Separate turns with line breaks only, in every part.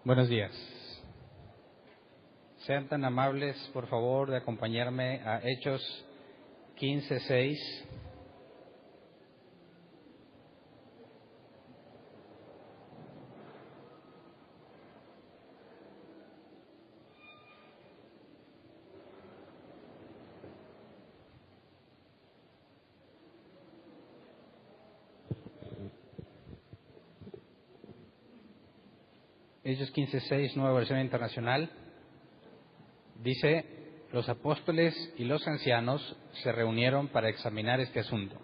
Buenos días. Sean tan amables, por favor, de acompañarme a Hechos 15:6. Hechos 15:6, nueva versión internacional. Dice: los apóstoles y los ancianos se reunieron para examinar este asunto.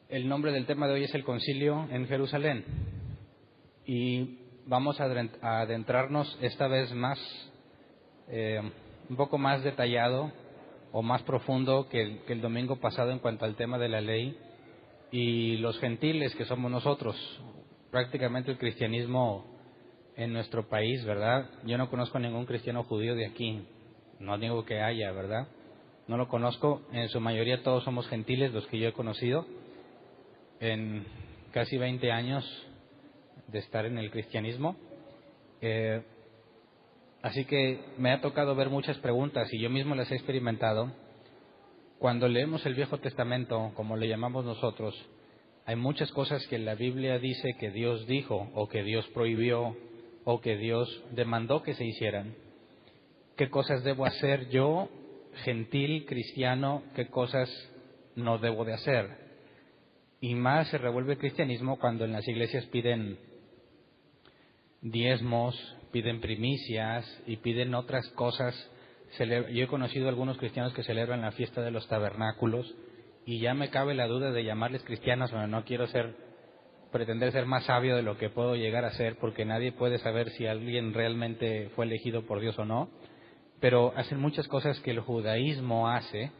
El nombre del tema de hoy es el concilio en Jerusalén. Y vamos a adentrarnos esta vez más, un poco más detallado o más profundo que el domingo pasado en cuanto al tema de la ley y los gentiles que somos nosotros. Prácticamente el cristianismo en nuestro país, ¿verdad? Yo no conozco a ningún cristiano judío de aquí, no digo que haya, ¿verdad? No lo conozco, en su mayoría todos somos gentiles, los que yo he conocido en casi 20 años de estar en el cristianismo. Así que me ha tocado ver muchas preguntas y yo mismo las he experimentado. Cuando leemos el Viejo Testamento, como le llamamos nosotros, hay muchas cosas que la Biblia dice que Dios dijo, o que Dios prohibió, o que Dios demandó que se hicieran. ¿Qué cosas debo hacer yo, gentil, cristiano? ¿Qué cosas no debo de hacer? Y más se revuelve el cristianismo cuando en las iglesias piden diezmos, piden primicias y piden otras cosas. Yo he conocido algunos cristianos que celebran la fiesta de los tabernáculos y ya me cabe la duda de llamarles cristianos. Bueno, no quiero pretender ser más sabio de lo que puedo llegar a ser, porque nadie puede saber si alguien realmente fue elegido por Dios o no, pero hacen muchas cosas que el judaísmo hace,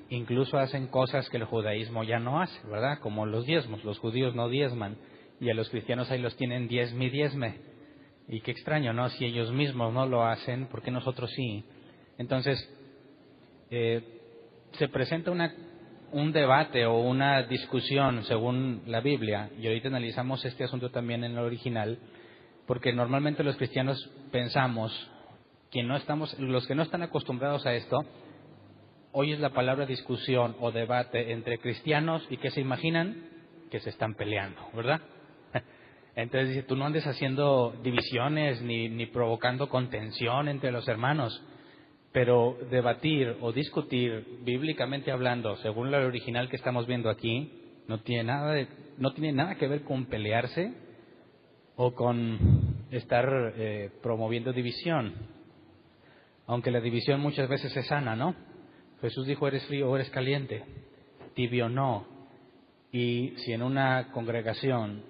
incluso hacen cosas que el judaísmo ya no hace, ¿verdad? Como los diezmos, los judíos no diezman, y a los cristianos ahí los tienen diezme y diezme. Y qué extraño, ¿no? Si ellos mismos no lo hacen, ¿por qué nosotros sí? Entonces, se presenta un debate o una discusión según la Biblia, y ahorita analizamos este asunto también en el original, porque normalmente los cristianos pensamos que los que no están acostumbrados a esto, oyes la palabra discusión o debate entre cristianos y ¿qué se imaginan? Que se están peleando, ¿verdad? Entonces dice, tú no andes haciendo divisiones ni provocando contención entre los hermanos. Pero debatir o discutir bíblicamente hablando, según el original que estamos viendo aquí, no tiene nada que ver con pelearse o con estar promoviendo división. Aunque la división muchas veces es sana, ¿no? Jesús dijo, eres frío o eres caliente, tibio no. Y si en una congregación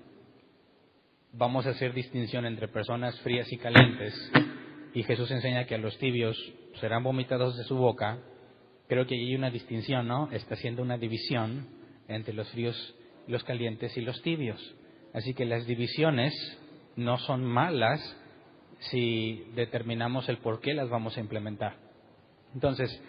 vamos a hacer distinción entre personas frías y calientes, y Jesús enseña que a los tibios serán vomitados de su boca, creo que hay una distinción, ¿no? Está haciendo una división entre los fríos, los calientes y los tibios. Así que las divisiones no son malas si determinamos el por qué las vamos a implementar. Entonces,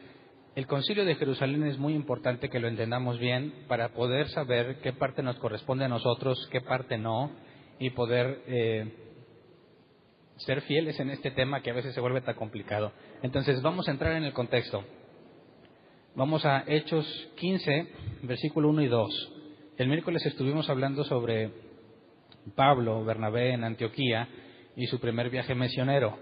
el concilio de Jerusalén es muy importante que lo entendamos bien para poder saber qué parte nos corresponde a nosotros, qué parte no, y poder ser fieles en este tema que a veces se vuelve tan complicado. Entonces vamos a entrar en el contexto. Vamos a Hechos 15, versículo 1 y 2. El miércoles estuvimos hablando sobre Pablo, Bernabé en Antioquía y su primer viaje misionero.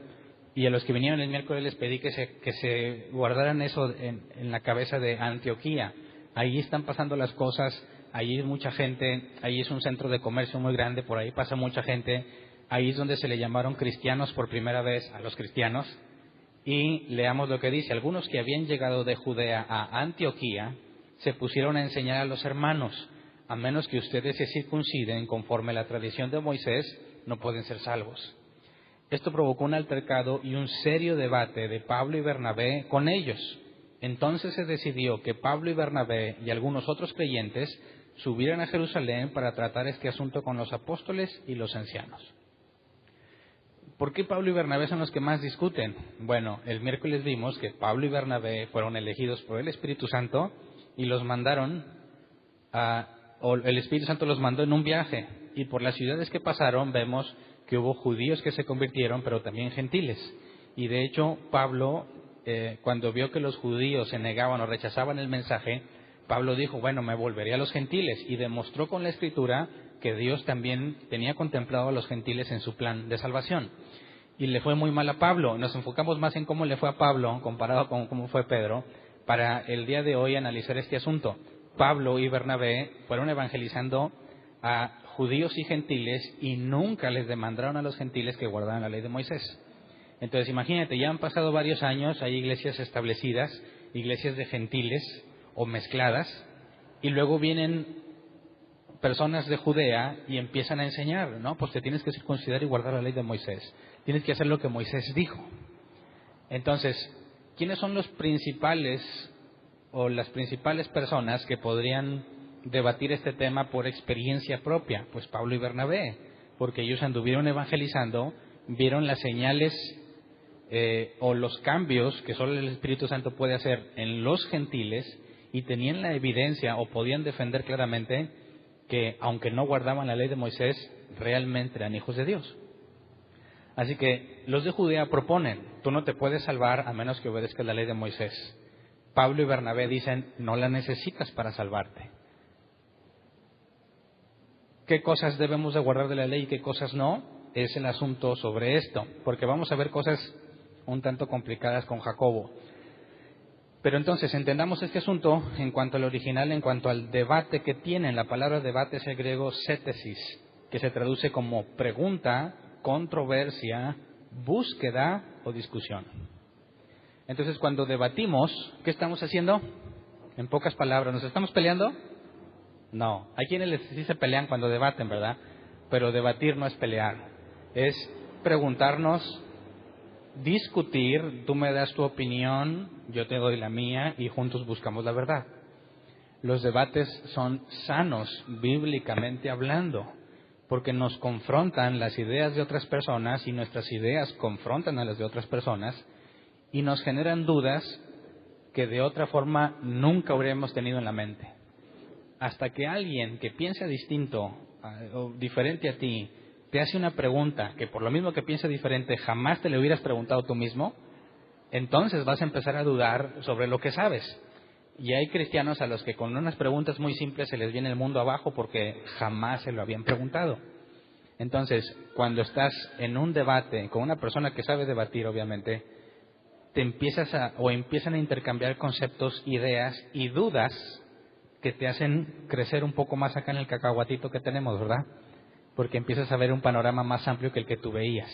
Y a los que vinieron el miércoles les pedí que se guardaran eso en la cabeza de Antioquía. Ahí están pasando las cosas, ahí hay mucha gente, ahí es un centro de comercio muy grande, por ahí pasa mucha gente. Ahí es donde se le llamaron cristianos por primera vez a los cristianos. Y leamos lo que dice. Algunos que habían llegado de Judea a Antioquía se pusieron a enseñar a los hermanos, a menos que ustedes se circunciden conforme a la tradición de Moisés, no pueden ser salvos. Esto provocó un altercado y un serio debate de Pablo y Bernabé con ellos. Entonces se decidió que Pablo y Bernabé y algunos otros creyentes subieran a Jerusalén para tratar este asunto con los apóstoles y los ancianos. ¿Por qué Pablo y Bernabé son los que más discuten? Bueno, el miércoles vimos que Pablo y Bernabé fueron elegidos por el Espíritu Santo y los mandaron o el Espíritu Santo los mandó en un viaje. y por las ciudades que pasaron vemos que hubo judíos que se convirtieron, pero también gentiles. Y de hecho, Pablo, cuando vio que los judíos se negaban o rechazaban el mensaje, Pablo dijo, bueno, me volveré a los gentiles, y demostró con la Escritura que Dios también tenía contemplado a los gentiles en su plan de salvación. Y le fue muy mal a Pablo. Nos enfocamos más en cómo le fue a Pablo comparado con cómo fue Pedro, para el día de hoy analizar este asunto. Pablo y Bernabé fueron evangelizando a judíos y gentiles y nunca les demandaron a los gentiles que guardaran la ley de Moisés. Entonces imagínate, ya han pasado varios años, hay iglesias establecidas, iglesias de gentiles o mezcladas, y luego vienen personas de Judea y empiezan a enseñar, ¿no? Pues te tienes que circuncidar y guardar la ley de Moisés. Tienes que hacer lo que Moisés dijo. Entonces, ¿quiénes son los principales o las principales personas que podrían debatir este tema por experiencia propia? Pues Pablo y Bernabé, porque ellos anduvieron evangelizando, vieron las señales o los cambios que solo el Espíritu Santo puede hacer en los gentiles, y tenían la evidencia o podían defender claramente que aunque no guardaban la ley de Moisés, realmente eran hijos de Dios. Así que los de Judea proponen, tú no te puedes salvar a menos que obedezcas la ley de Moisés. Pablo y Bernabé dicen, no la necesitas para salvarte. ¿Qué cosas debemos de guardar de la ley y qué cosas no? Es el asunto sobre esto, porque vamos a ver cosas un tanto complicadas con Jacobo. Pero entonces entendamos este asunto en cuanto al original, en cuanto al debate que tienen. La palabra debate es el griego sétesis, que se traduce como pregunta, controversia, búsqueda o discusión. Entonces, cuando debatimos, ¿qué estamos haciendo? En pocas palabras, ¿nos estamos peleando? No. Hay quienes sí se pelean cuando debaten, ¿verdad? Pero debatir no es pelear. Es preguntarnos, discutir, tú me das tu opinión, yo te doy la mía y juntos buscamos la verdad. Los debates son sanos, bíblicamente hablando, porque nos confrontan las ideas de otras personas y nuestras ideas confrontan a las de otras personas y nos generan dudas que de otra forma nunca habríamos tenido en la mente. Hasta que alguien que piensa distinto o diferente a ti te hace una pregunta que por lo mismo que piensa diferente jamás te le hubieras preguntado tú mismo, entonces vas a empezar a dudar sobre lo que sabes. Y hay cristianos a los que con unas preguntas muy simples se les viene el mundo abajo porque jamás se lo habían preguntado. Entonces, cuando estás en un debate con una persona que sabe debatir, obviamente, empiezan a intercambiar conceptos, ideas y dudas que te hacen crecer un poco más acá en el cacahuatito que tenemos, ¿verdad? Porque empiezas a ver un panorama más amplio que el que tú veías.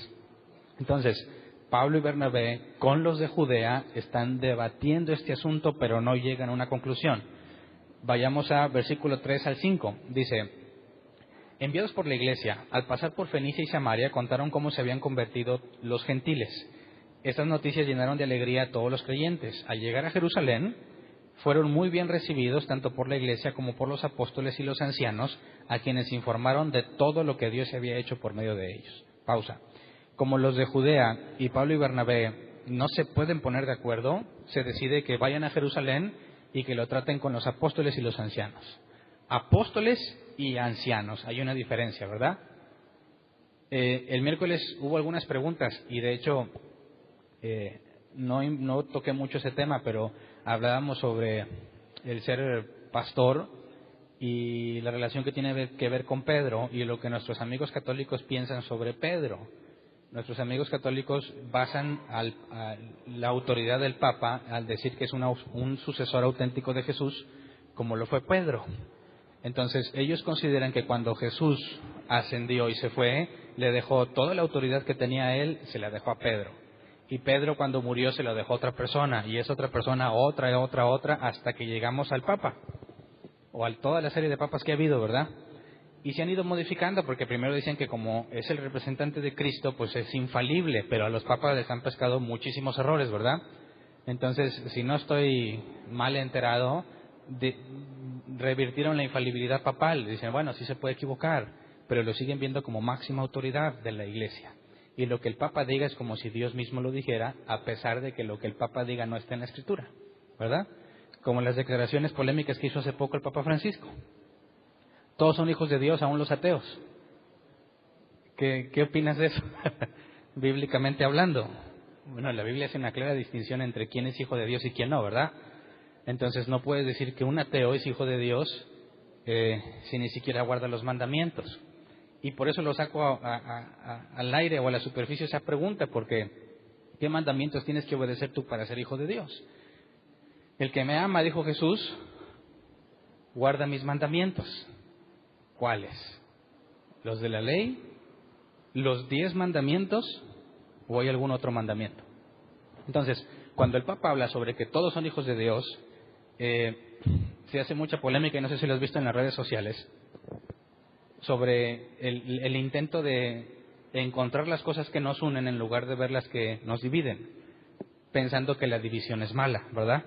Entonces, Pablo y Bernabé, con los de Judea, están debatiendo este asunto, pero no llegan a una conclusión. Vayamos a versículo 3 al 5. Dice, enviados por la iglesia, al pasar por Fenicia y Samaria, contaron cómo se habían convertido los gentiles. Estas noticias llenaron de alegría a todos los creyentes. Al llegar a Jerusalén, fueron muy bien recibidos tanto por la iglesia como por los apóstoles y los ancianos, a quienes informaron de todo lo que Dios había hecho por medio de ellos. Pausa. Como los de Judea y Pablo y Bernabé no se pueden poner de acuerdo, se decide que vayan a Jerusalén y que lo traten con los apóstoles y los ancianos. Apóstoles y ancianos, hay una diferencia, ¿verdad? El miércoles hubo algunas preguntas y de hecho no toqué mucho ese tema, pero hablábamos sobre el ser pastor y la relación que tiene que ver con Pedro y lo que nuestros amigos católicos piensan sobre Pedro. Nuestros amigos católicos basan la autoridad del Papa al decir que es un sucesor auténtico de Jesús, como lo fue Pedro. Entonces, ellos consideran que cuando Jesús ascendió y se fue, le dejó toda la autoridad que tenía él, se la dejó a Pedro. Y Pedro cuando murió se lo dejó a otra persona, y esa otra persona otra, hasta que llegamos al Papa, o a toda la serie de papas que ha habido, ¿verdad? Y se han ido modificando, porque primero dicen que como es el representante de Cristo, pues es infalible, pero a los papas les han pescado muchísimos errores, ¿verdad? Entonces, si no estoy mal enterado, revirtieron la infalibilidad papal. Dicen, bueno, sí se puede equivocar, pero lo siguen viendo como máxima autoridad de la Iglesia. Y lo que el Papa diga es como si Dios mismo lo dijera, a pesar de que lo que el Papa diga no está en la Escritura, ¿verdad? Como las declaraciones polémicas que hizo hace poco el Papa Francisco. Todos son hijos de Dios, aún los ateos. ¿Qué opinas de eso? Bíblicamente hablando. Bueno, la Biblia hace una clara distinción entre quién es hijo de Dios y quién no, ¿verdad? Entonces no puedes decir que un ateo es hijo de Dios si ni siquiera guarda los mandamientos. Y por eso lo saco al aire o a la superficie esa pregunta, porque ¿qué mandamientos tienes que obedecer tú para ser hijo de Dios? El que me ama, dijo Jesús, guarda mis mandamientos. ¿Cuáles? ¿Los de la ley? ¿Los 10 mandamientos? ¿O hay algún otro mandamiento? Entonces, cuando el Papa habla sobre que todos son hijos de Dios, se hace mucha polémica, y no sé si lo has visto en las redes sociales, sobre el intento de encontrar las cosas que nos unen en lugar de ver las que nos dividen, pensando que la división es mala, ¿verdad?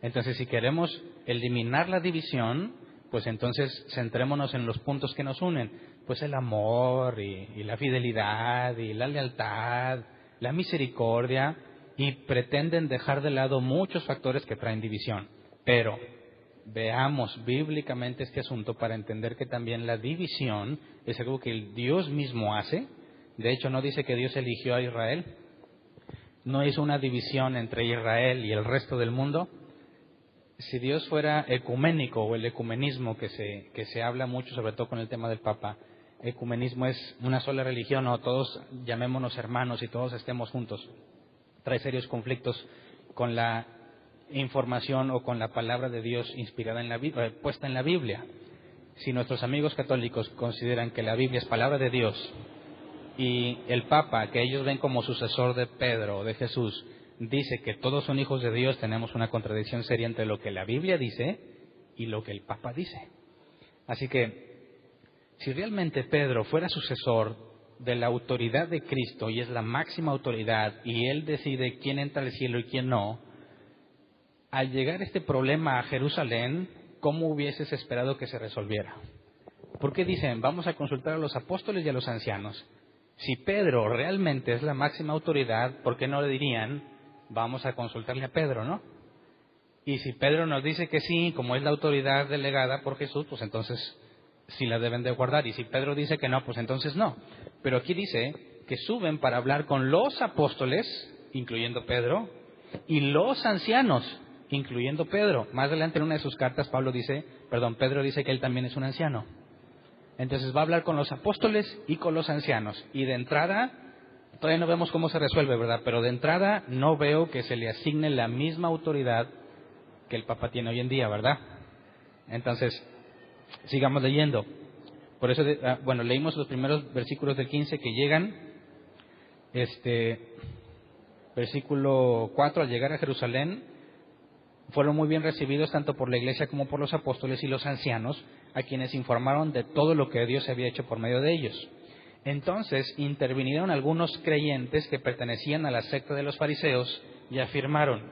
Entonces, si queremos eliminar la división, pues entonces centrémonos en los puntos que nos unen, pues el amor y la fidelidad y la lealtad, la misericordia, y pretenden dejar de lado muchos factores que traen división. Pero veamos bíblicamente este asunto para entender que también la división es algo que el Dios mismo hace. De hecho, no dice que Dios eligió a Israel, no hizo una división entre Israel y el resto del mundo. Si Dios fuera ecuménico, o el ecumenismo que se habla mucho, sobre todo con el tema del Papa, ecumenismo es una sola religión, o todos llamémonos hermanos y todos estemos juntos, trae serios conflictos con la información o con la palabra de Dios inspirada en la Biblia, puesta en la Biblia. Si nuestros amigos católicos consideran que la Biblia es palabra de Dios y el Papa, que ellos ven como sucesor de Pedro o de Jesús, dice que todos son hijos de Dios, tenemos una contradicción seria entre lo que la Biblia dice y lo que el Papa dice. Así que, si realmente Pedro fuera sucesor de la autoridad de Cristo y es la máxima autoridad y él decide quién entra al cielo y quién no, al llegar este problema a Jerusalén, ¿cómo hubieses esperado que se resolviera? ¿Por qué dicen, vamos a consultar a los apóstoles y a los ancianos? Si Pedro realmente es la máxima autoridad, ¿por qué no le dirían, vamos a consultarle a Pedro, ¿no? Y si Pedro nos dice que sí, como es la autoridad delegada por Jesús, pues entonces sí la deben de guardar. Y si Pedro dice que no, pues entonces no. Pero aquí dice que suben para hablar con los apóstoles, incluyendo Pedro, y los ancianos, incluyendo Pedro. Más adelante en una de sus cartas Pedro dice que él también es un anciano. Entonces va a hablar con los apóstoles y con los ancianos. Y de entrada, todavía no vemos cómo se resuelve, ¿verdad? Pero de entrada no veo que se le asigne la misma autoridad que el Papa tiene hoy en día, ¿verdad? Entonces, sigamos leyendo. Por eso, leímos los primeros versículos del 15 que llegan. Versículo 4, al llegar a Jerusalén, fueron muy bien recibidos tanto por la iglesia como por los apóstoles y los ancianos, a quienes informaron de todo lo que Dios había hecho por medio de ellos. Entonces intervinieron algunos creyentes que pertenecían a la secta de los fariseos y afirmaron,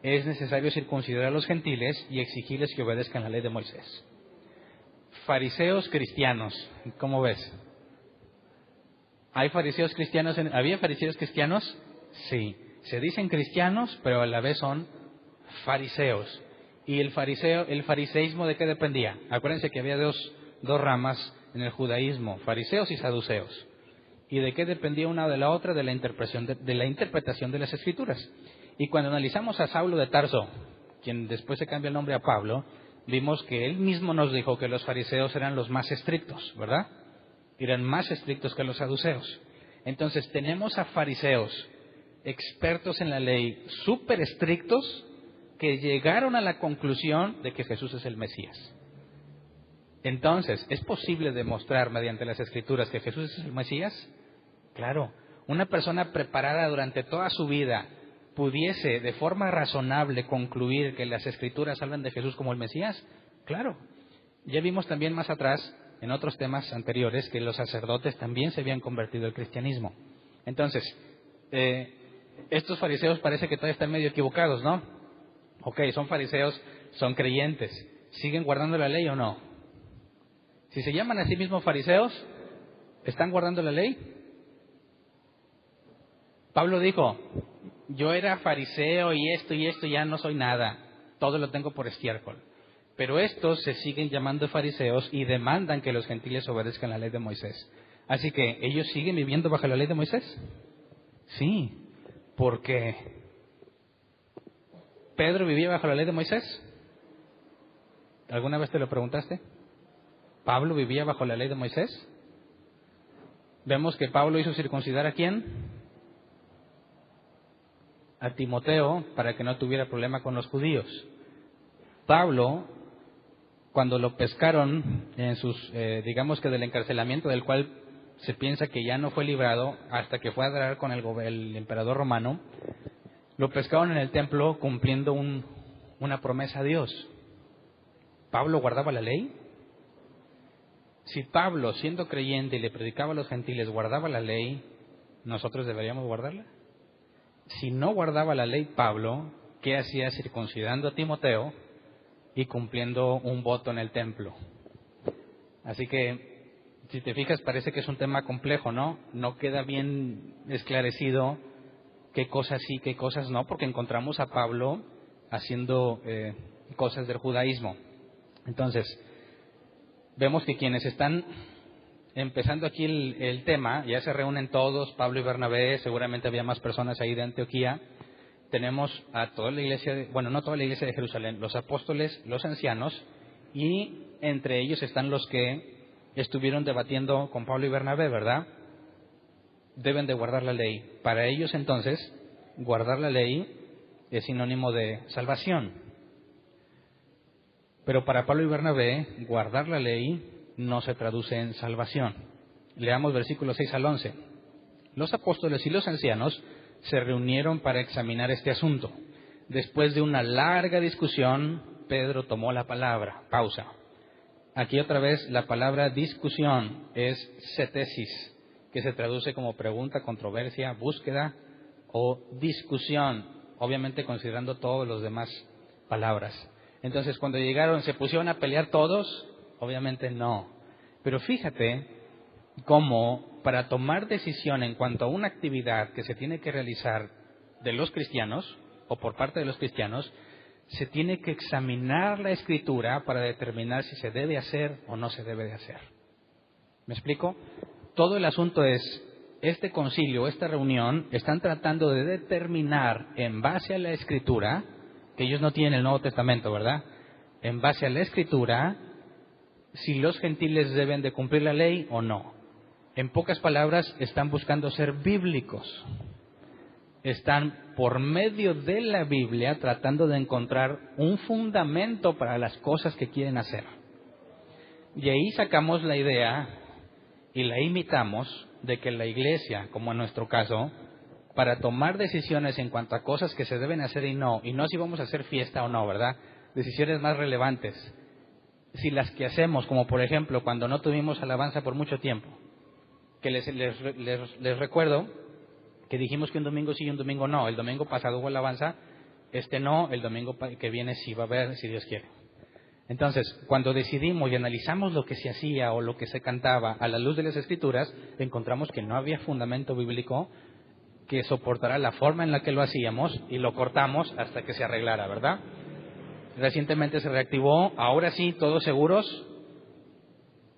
es necesario circuncidar a los gentiles y exigirles que obedezcan la ley de Moisés. Fariseos cristianos, ¿cómo ves? ¿Hay fariseos cristianos? ¿Había fariseos cristianos? Sí. Se dicen cristianos, pero a la vez son fariseos. ¿Y el fariseísmo de qué dependía? Acuérdense que había dos ramas en el judaísmo, fariseos y saduceos. ¿Y de qué dependía una de la otra? De la interpretación de las Escrituras. Y cuando analizamos a Saulo de Tarso, quien después se cambia el nombre a Pablo, vimos que él mismo nos dijo que los fariseos eran los más estrictos, ¿verdad? Eran más estrictos que los saduceos. Entonces tenemos a fariseos expertos en la ley, súper estrictos, que llegaron a la conclusión de que Jesús es el Mesías. Entonces, ¿es posible demostrar mediante las Escrituras que Jesús es el Mesías? Claro. Una persona preparada durante toda su vida pudiese de forma razonable concluir que las Escrituras hablan de Jesús como el Mesías. Claro. Ya vimos también más atrás, en otros temas anteriores, que los sacerdotes también se habían convertido al cristianismo. Entonces, estos fariseos parece que todavía están medio equivocados, ¿no? Ok, son fariseos, son creyentes. ¿Siguen guardando la ley o no? Si se llaman a sí mismos fariseos, ¿están guardando la ley? Pablo dijo, yo era fariseo y esto ya no soy nada. Todo lo tengo por estiércol. Pero estos se siguen llamando fariseos y demandan que los gentiles obedezcan la ley de Moisés. Así que, ¿ellos siguen viviendo bajo la ley de Moisés? Sí, porque ¿Pedro vivía bajo la ley de Moisés? ¿Alguna vez te lo preguntaste? ¿Pablo vivía bajo la ley de Moisés? Vemos que Pablo hizo circuncidar ¿a quién? A Timoteo, para que no tuviera problema con los judíos. Pablo, cuando lo pescaron en sus, digamos que del encarcelamiento, del cual se piensa que ya no fue librado hasta que fue a hablar con el emperador romano, lo pescaron en el templo cumpliendo una promesa a Dios. ¿Pablo guardaba la ley? Si Pablo, siendo creyente y le predicaba a los gentiles, guardaba la ley, ¿nosotros deberíamos guardarla? Si no guardaba la ley Pablo, ¿qué hacía circuncidando a Timoteo y cumpliendo un voto en el templo? Así que, si te fijas, parece que es un tema complejo, ¿no? No queda bien esclarecido qué cosas sí, qué cosas no, porque encontramos a Pablo haciendo cosas del judaísmo. Entonces, vemos que quienes están empezando aquí el tema, ya se reúnen todos, Pablo y Bernabé, seguramente había más personas ahí de Antioquía. Tenemos a toda la iglesia, no toda la iglesia de Jerusalén, los apóstoles, los ancianos, y entre ellos están los que estuvieron debatiendo con Pablo y Bernabé, ¿verdad? Deben de guardar la ley. Para ellos entonces, guardar la ley es sinónimo de salvación. Pero para Pablo y Bernabé, guardar la ley no se traduce en salvación. Leamos versículos 6 al 11. Los apóstoles y los ancianos se reunieron para examinar este asunto. Después de una larga discusión, Pedro tomó la palabra. Pausa. Aquí otra vez la palabra discusión es setesis, que se traduce como pregunta, controversia, búsqueda o discusión, obviamente considerando todas las demás palabras. Entonces, cuando llegaron, ¿se pusieron a pelear todos? Obviamente no. Pero fíjate cómo para tomar decisión en cuanto a una actividad que se tiene que realizar de los cristianos o por parte de los cristianos, se tiene que examinar la Escritura para determinar si se debe hacer o no se debe de hacer. ¿Me explico? Todo el asunto es, este concilio, esta reunión, están tratando de determinar en base a la Escritura, que ellos no tienen el Nuevo Testamento, ¿verdad? En base a la Escritura, si los gentiles deben de cumplir la ley o no. En pocas palabras, están buscando ser bíblicos. Están por medio de la Biblia tratando de encontrar un fundamento para las cosas que quieren hacer. Y ahí sacamos la idea y la imitamos de que la iglesia, como en nuestro caso, para tomar decisiones en cuanto a cosas que se deben hacer y no si vamos a hacer fiesta o no, ¿verdad? Decisiones más relevantes. Si las que hacemos, como por ejemplo cuando no tuvimos alabanza por mucho tiempo, que les recuerdo que dijimos que un domingo sí y un domingo no. El domingo pasado hubo alabanza, no, el domingo que viene sí va a haber, si Dios quiere. Entonces, cuando decidimos y analizamos lo que se hacía o lo que se cantaba a la luz de las Escrituras, encontramos que no había fundamento bíblico que soportara la forma en la que lo hacíamos y lo cortamos hasta que se arreglara, ¿verdad? Recientemente se reactivó, ahora sí, todos seguros.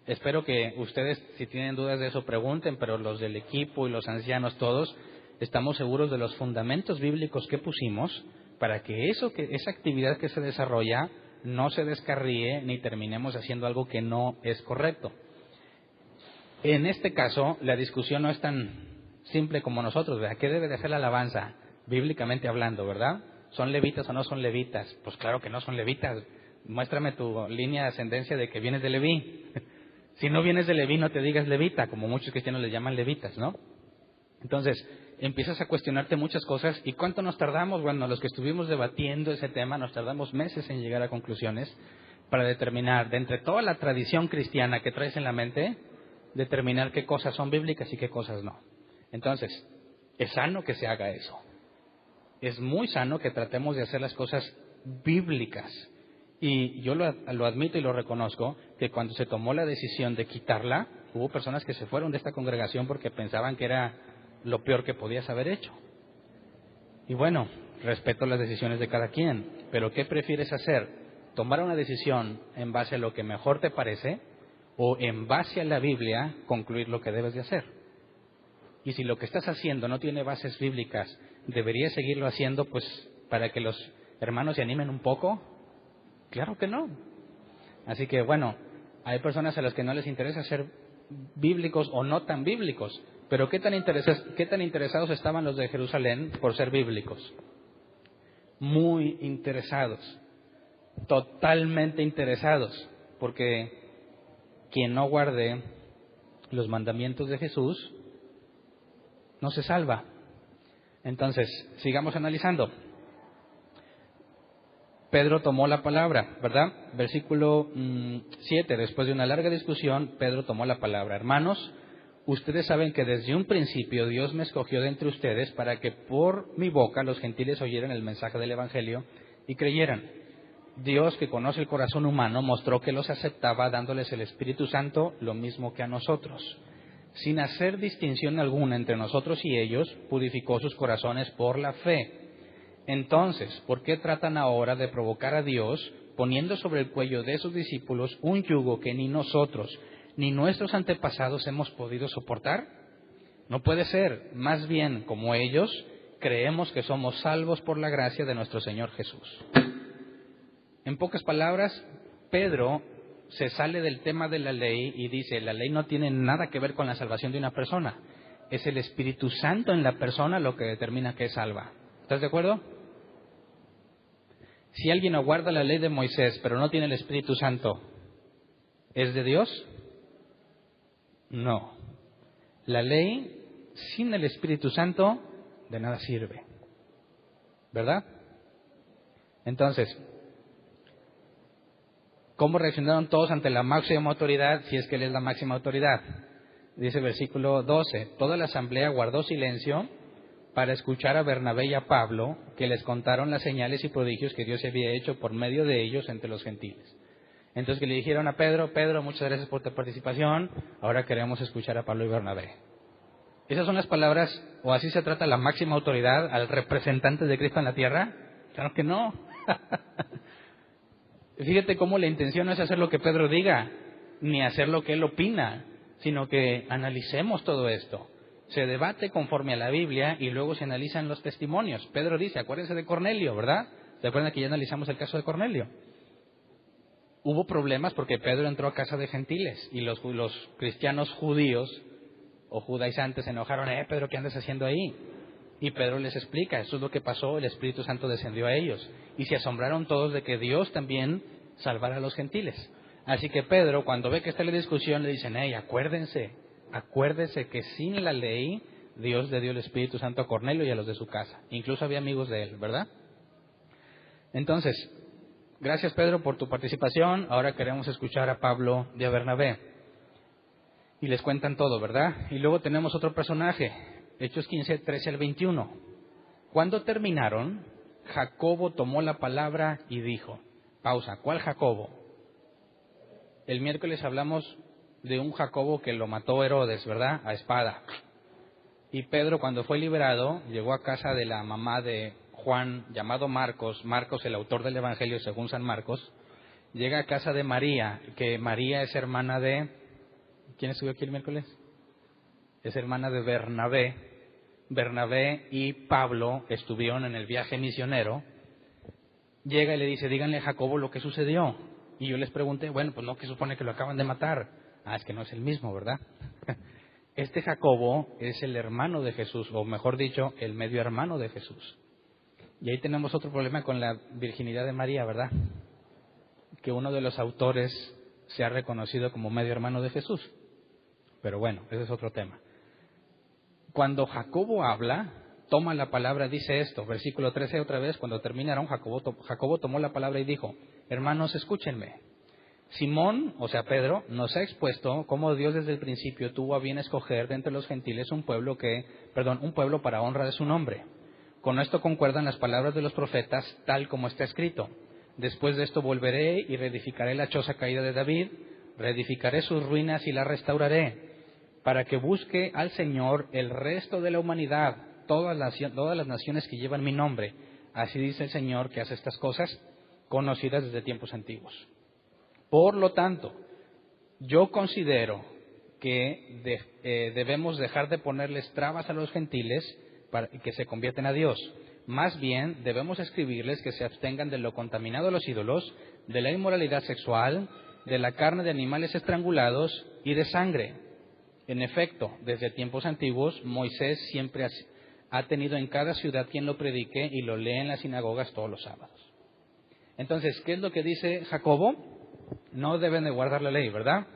Espero que ustedes, si tienen dudas de eso, pregunten, pero los del equipo y los ancianos todos, estamos seguros de los fundamentos bíblicos que pusimos para que esa actividad que se desarrolla no se descarríe ni terminemos haciendo algo que no es correcto. En este caso, la discusión no es tan simple como nosotros, ¿verdad? ¿Qué debe de hacer la alabanza? Bíblicamente hablando, ¿verdad? ¿Son levitas o no son levitas? Pues claro que no son levitas. Muéstrame tu línea de ascendencia de que vienes de Leví. Si no vienes de Leví, no te digas levita, como muchos cristianos les llaman levitas, ¿no? Entonces, empiezas a cuestionarte muchas cosas. ¿Y cuánto nos tardamos? Bueno, los que estuvimos debatiendo ese tema, nos tardamos meses en llegar a conclusiones para determinar, de entre toda la tradición cristiana que traes en la mente, determinar qué cosas son bíblicas y qué cosas no. Entonces, es sano que se haga eso. Es muy sano que tratemos de hacer las cosas bíblicas. Y yo lo admito y lo reconozco, que cuando se tomó la decisión de quitarla, hubo personas que se fueron de esta congregación porque pensaban que era lo peor que podías haber hecho. Y bueno, respeto las decisiones de cada quien, pero ¿qué prefieres hacer? ¿Tomar una decisión en base a lo que mejor te parece o en base a la Biblia concluir lo que debes de hacer. Y si lo que estás haciendo no tiene bases bíblicas, ¿deberías seguirlo haciendo pues para que los hermanos se animen un poco? Claro que no. Así que bueno, hay personas a las que no les interesa ser bíblicos o no tan bíblicos, pero ¿qué tan interesados estaban los de Jerusalén por ser bíblicos? Muy interesados, totalmente interesados, porque quien no guarde los mandamientos de Jesús no se salva. Entonces, sigamos analizando. Pedro tomó la palabra, ¿verdad? Versículo 7, después de una larga discusión, Pedro tomó la palabra. Hermanos, ustedes saben que desde un principio Dios me escogió de entre ustedes para que por mi boca los gentiles oyeran el mensaje del Evangelio y creyeran. Dios, que conoce el corazón humano, mostró que los aceptaba dándoles el Espíritu Santo, lo mismo que a nosotros. Sin hacer distinción alguna entre nosotros y ellos, purificó sus corazones por la fe. Entonces, ¿por qué tratan ahora de provocar a Dios, poniendo sobre el cuello de sus discípulos un yugo que ni nosotros ni nuestros antepasados hemos podido soportar? No puede ser. Más bien, como ellos, creemos que somos salvos por la gracia de nuestro Señor Jesús. En pocas palabras, Pedro se sale del tema de la ley y dice, la ley no tiene nada que ver con la salvación de una persona. Es el Espíritu Santo en la persona lo que determina que es salva. ¿Estás de acuerdo? Si alguien no guarda la ley de Moisés, pero no tiene el Espíritu Santo, ¿es de Dios? No. La ley sin el Espíritu Santo de nada sirve. ¿Verdad? Entonces, ¿cómo reaccionaron todos ante la máxima autoridad, si es que Él es la máxima autoridad? Dice el versículo 12, toda la asamblea guardó silencio para escuchar a Bernabé y a Pablo, que les contaron las señales y prodigios que Dios había hecho por medio de ellos entre los gentiles. Entonces que le dijeron a Pedro, muchas gracias por tu participación, ahora queremos escuchar a Pablo y Bernabé. ¿Esas son las palabras, o así se trata la máxima autoridad al representante de Cristo en la tierra? Claro que no. Fíjate cómo la intención no es hacer lo que Pedro diga, ni hacer lo que él opina, sino que analicemos todo esto. Se debate conforme a la Biblia y luego se analizan los testimonios. Pedro dice, acuérdense de Cornelio, ¿verdad? ¿Se acuerdan que ya analizamos el caso de Cornelio? Hubo problemas porque Pedro entró a casa de gentiles y los cristianos judíos o judaizantes se enojaron, Pedro, ¿qué andas haciendo ahí? Y Pedro les explica, eso es lo que pasó, el Espíritu Santo descendió a ellos. Y se asombraron todos de que Dios también salvara a los gentiles. Así que Pedro, cuando ve que está la discusión, le dicen, acuérdense que sin la ley, Dios le dio el Espíritu Santo a Cornelio y a los de su casa. Incluso había amigos de él, ¿verdad? Entonces, gracias Pedro por tu participación. Ahora queremos escuchar a Pablo y a Bernabé. Y les cuentan todo, ¿verdad? Y luego tenemos otro personaje, Hechos 15, 13 al 21. Cuando terminaron, Jacobo tomó la palabra y dijo, pausa, ¿cuál Jacobo? El miércoles hablamos de un Jacobo que lo mató Herodes, ¿verdad? A espada. Y Pedro, cuando fue liberado, llegó a casa de la mamá de Juan, llamado Marcos, el autor del Evangelio según San Marcos, llega a casa de María, que María es hermana de... ¿Quién estuvo aquí el miércoles? Es hermana de Bernabé. Bernabé y Pablo estuvieron en el viaje misionero. Llega y le dice, díganle a Jacobo lo que sucedió. Y yo les pregunté, bueno, pues no, que supone que lo acaban de matar. Es que no es el mismo, ¿verdad? Este Jacobo es el hermano de Jesús, o mejor dicho, el medio hermano de Jesús. Y ahí tenemos otro problema con la virginidad de María, ¿verdad? Que uno de los autores se ha reconocido como medio hermano de Jesús. Pero bueno, ese es otro tema. Cuando Jacobo habla, toma la palabra, dice esto, versículo 13 otra vez, cuando terminaron, Jacobo tomó la palabra y dijo, hermanos, escúchenme. Simón, o sea Pedro, nos ha expuesto cómo Dios desde el principio tuvo a bien escoger de entre los gentiles un pueblo para honra de su nombre. Con esto concuerdan las palabras de los profetas, tal como está escrito. Después de esto volveré y reedificaré la choza caída de David, reedificaré sus ruinas y la restauraré, para que busque al Señor el resto de la humanidad, todas las naciones que llevan mi nombre. Así dice el Señor que hace estas cosas, conocidas desde tiempos antiguos. Por lo tanto, yo considero que debemos dejar de ponerles trabas a los gentiles para que se convierten a Dios. Más bien, debemos escribirles que se abstengan de lo contaminado de los ídolos, de la inmoralidad sexual, de la carne de animales estrangulados y de sangre. En efecto, desde tiempos antiguos, Moisés siempre ha tenido en cada ciudad quien lo predique y lo lee en las sinagogas todos los sábados. Entonces, ¿qué es lo que dice Jacobo? No deben de guardar la ley, ¿verdad?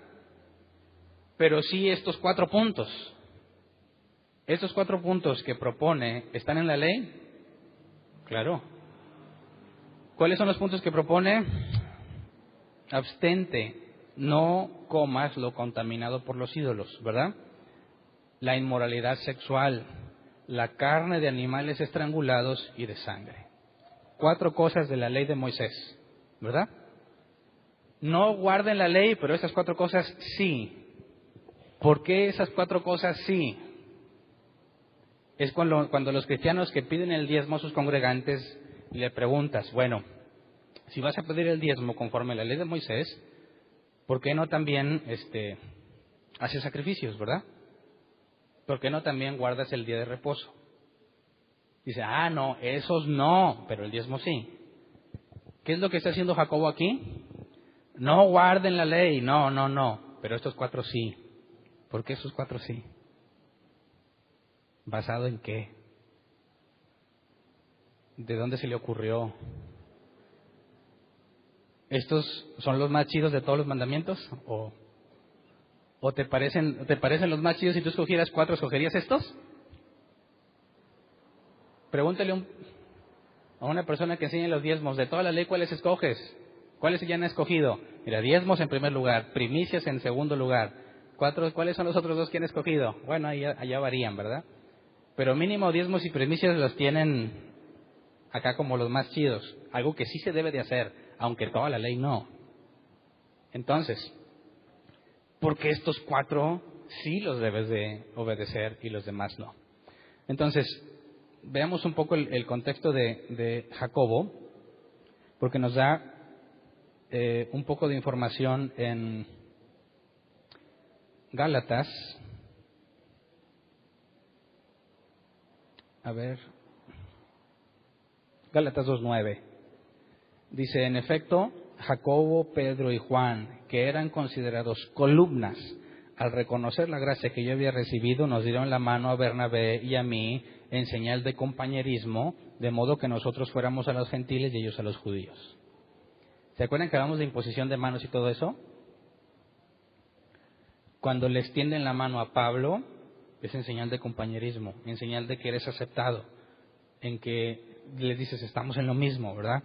Pero sí estos 4 puntos. ¿Estos 4 puntos que propone están en la ley? Claro. ¿Cuáles son los puntos que propone? Abstente, no comas lo contaminado por los ídolos, ¿verdad? La inmoralidad sexual, la carne de animales estrangulados y de sangre. 4 cosas de la ley de Moisés, ¿verdad? No guarden la ley, pero esas 4 cosas sí. ¿Por qué esas 4 cosas sí? Es cuando los cristianos que piden el diezmo a sus congregantes le preguntas, bueno, si vas a pedir el diezmo conforme a la ley de Moisés, ¿por qué no también haces sacrificios, verdad? ¿Por qué no también guardas el día de reposo? Dice, no, esos no, pero el diezmo sí. ¿Qué es lo que está haciendo Jacobo aquí? No guarden la ley, no, pero estos 4 sí. ¿Por qué esos 4 sí? ¿Basado en qué? ¿De dónde se le ocurrió? ¿Estos son los más chidos de todos los mandamientos? ¿O te parecen los más chidos si tú escogieras 4, escogerías estos? Pregúntale a una persona que enseña los diezmos, de toda la ley, ¿cuáles escoges? ¿Cuáles ya han escogido? Mira, diezmos en primer lugar, primicias en segundo lugar. 4, ¿cuáles son los otros 2 que han escogido? Bueno, allá varían, ¿verdad? Pero mínimo diezmos y primicias los tienen acá como los más chidos. Algo que sí se debe de hacer, aunque toda la ley no. Entonces, ¿por qué estos 4 sí los debes de obedecer y los demás no? Entonces, veamos un poco el contexto de Jacobo, porque nos da un poco de información en Gálatas. A ver, Gálatas 2:9. Dice, en efecto, Jacobo, Pedro y Juan, que eran considerados columnas, al reconocer la gracia que yo había recibido, nos dieron la mano a Bernabé y a mí en señal de compañerismo, de modo que nosotros fuéramos a los gentiles y ellos a los judíos. ¿Se acuerdan que hablamos de imposición de manos y todo eso? Cuando le extienden la mano a Pablo, es en señal de compañerismo, en señal de que eres aceptado, en que les dices, estamos en lo mismo, ¿verdad?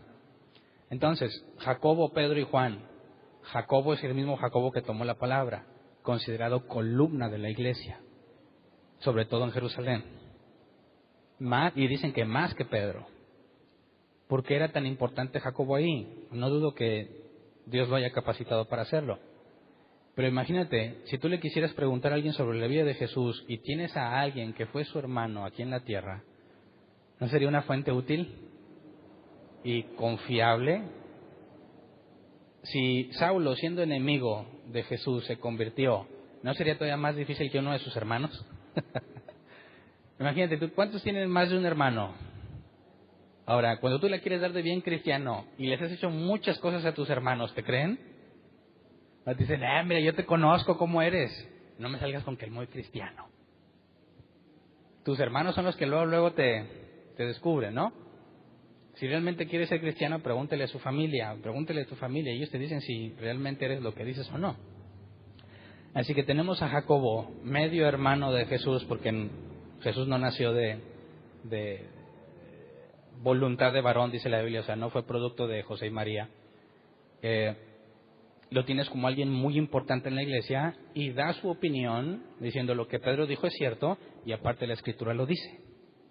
Entonces, Jacobo, Pedro y Juan. Jacobo es el mismo Jacobo que tomó la palabra, considerado columna de la iglesia, sobre todo en Jerusalén. Y dicen que más que Pedro. ¿Por qué era tan importante Jacobo ahí? No dudo que Dios lo haya capacitado para hacerlo. Pero imagínate, si tú le quisieras preguntar a alguien sobre la vida de Jesús y tienes a alguien que fue su hermano aquí en la tierra, ¿no sería una fuente útil y confiable? Si Saulo, siendo enemigo de Jesús, se convirtió, ¿no sería todavía más difícil que uno de sus hermanos? Imagínate, ¿tú cuántos tienen más de un hermano? Ahora, cuando tú le quieres dar de bien cristiano y les has hecho muchas cosas a tus hermanos, ¿te creen? Te dicen, mira, yo te conozco cómo eres. No me salgas con que el muy cristiano. Tus hermanos son los que luego te descubren, ¿no? Si realmente quieres ser cristiano, pregúntale a tu familia. Ellos te dicen si realmente eres lo que dices o no. Así que tenemos a Jacobo, medio hermano de Jesús, porque Jesús no nació de voluntad de varón, dice la Biblia, o sea, no fue producto de José y María. Lo tienes como alguien muy importante en la iglesia y da su opinión diciendo lo que Pedro dijo es cierto y aparte la Escritura lo dice,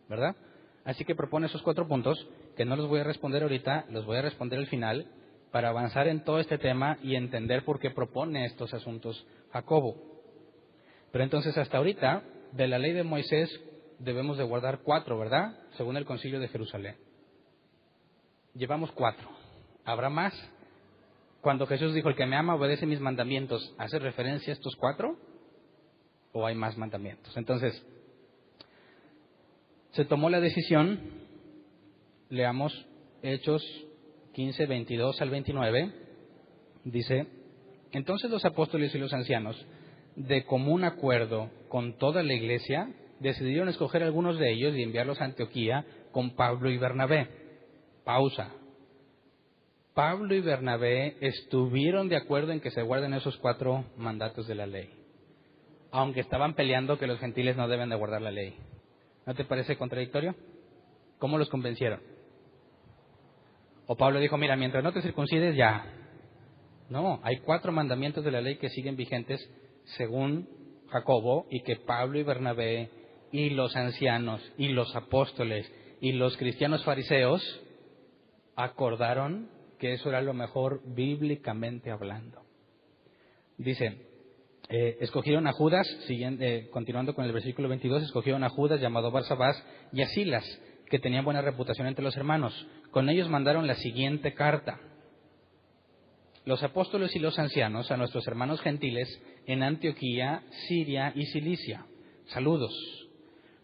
¿verdad? Así que propone esos 4 puntos que no los voy a responder ahorita, los voy a responder al final para avanzar en todo este tema y entender por qué propone estos asuntos Jacobo. Pero entonces hasta ahorita de la ley de Moisés debemos de guardar 4, ¿verdad? Según el Concilio de Jerusalén. Llevamos 4. ¿Habrá más? Cuando Jesús dijo, el que me ama obedece mis mandamientos, ¿hace referencia a estos 4? ¿O hay más mandamientos? Entonces, se tomó la decisión, leamos Hechos 15, 22 al 29, dice, entonces los apóstoles y los ancianos, de común acuerdo con toda la iglesia, decidieron escoger algunos de ellos y enviarlos a Antioquía con Pablo y Bernabé. Pausa. Pablo y Bernabé estuvieron de acuerdo en que se guarden esos 4 mandatos de la ley, aunque estaban peleando que los gentiles no deben de guardar la ley. ¿No te parece contradictorio? ¿Cómo los convencieron? O Pablo dijo, mira, mientras no te circuncides, ya. No, hay 4 mandamientos de la ley que siguen vigentes según Jacobo, y que Pablo y Bernabé y los ancianos y los apóstoles y los cristianos fariseos acordaron que eso era lo mejor bíblicamente hablando. Dice, escogieron a Judas, continuando con el versículo 22, escogieron a Judas llamado Barsabás y a Silas, que tenían buena reputación entre los hermanos. Con ellos mandaron la siguiente carta. Los apóstoles y los ancianos a nuestros hermanos gentiles en Antioquía, Siria y Cilicia. Saludos.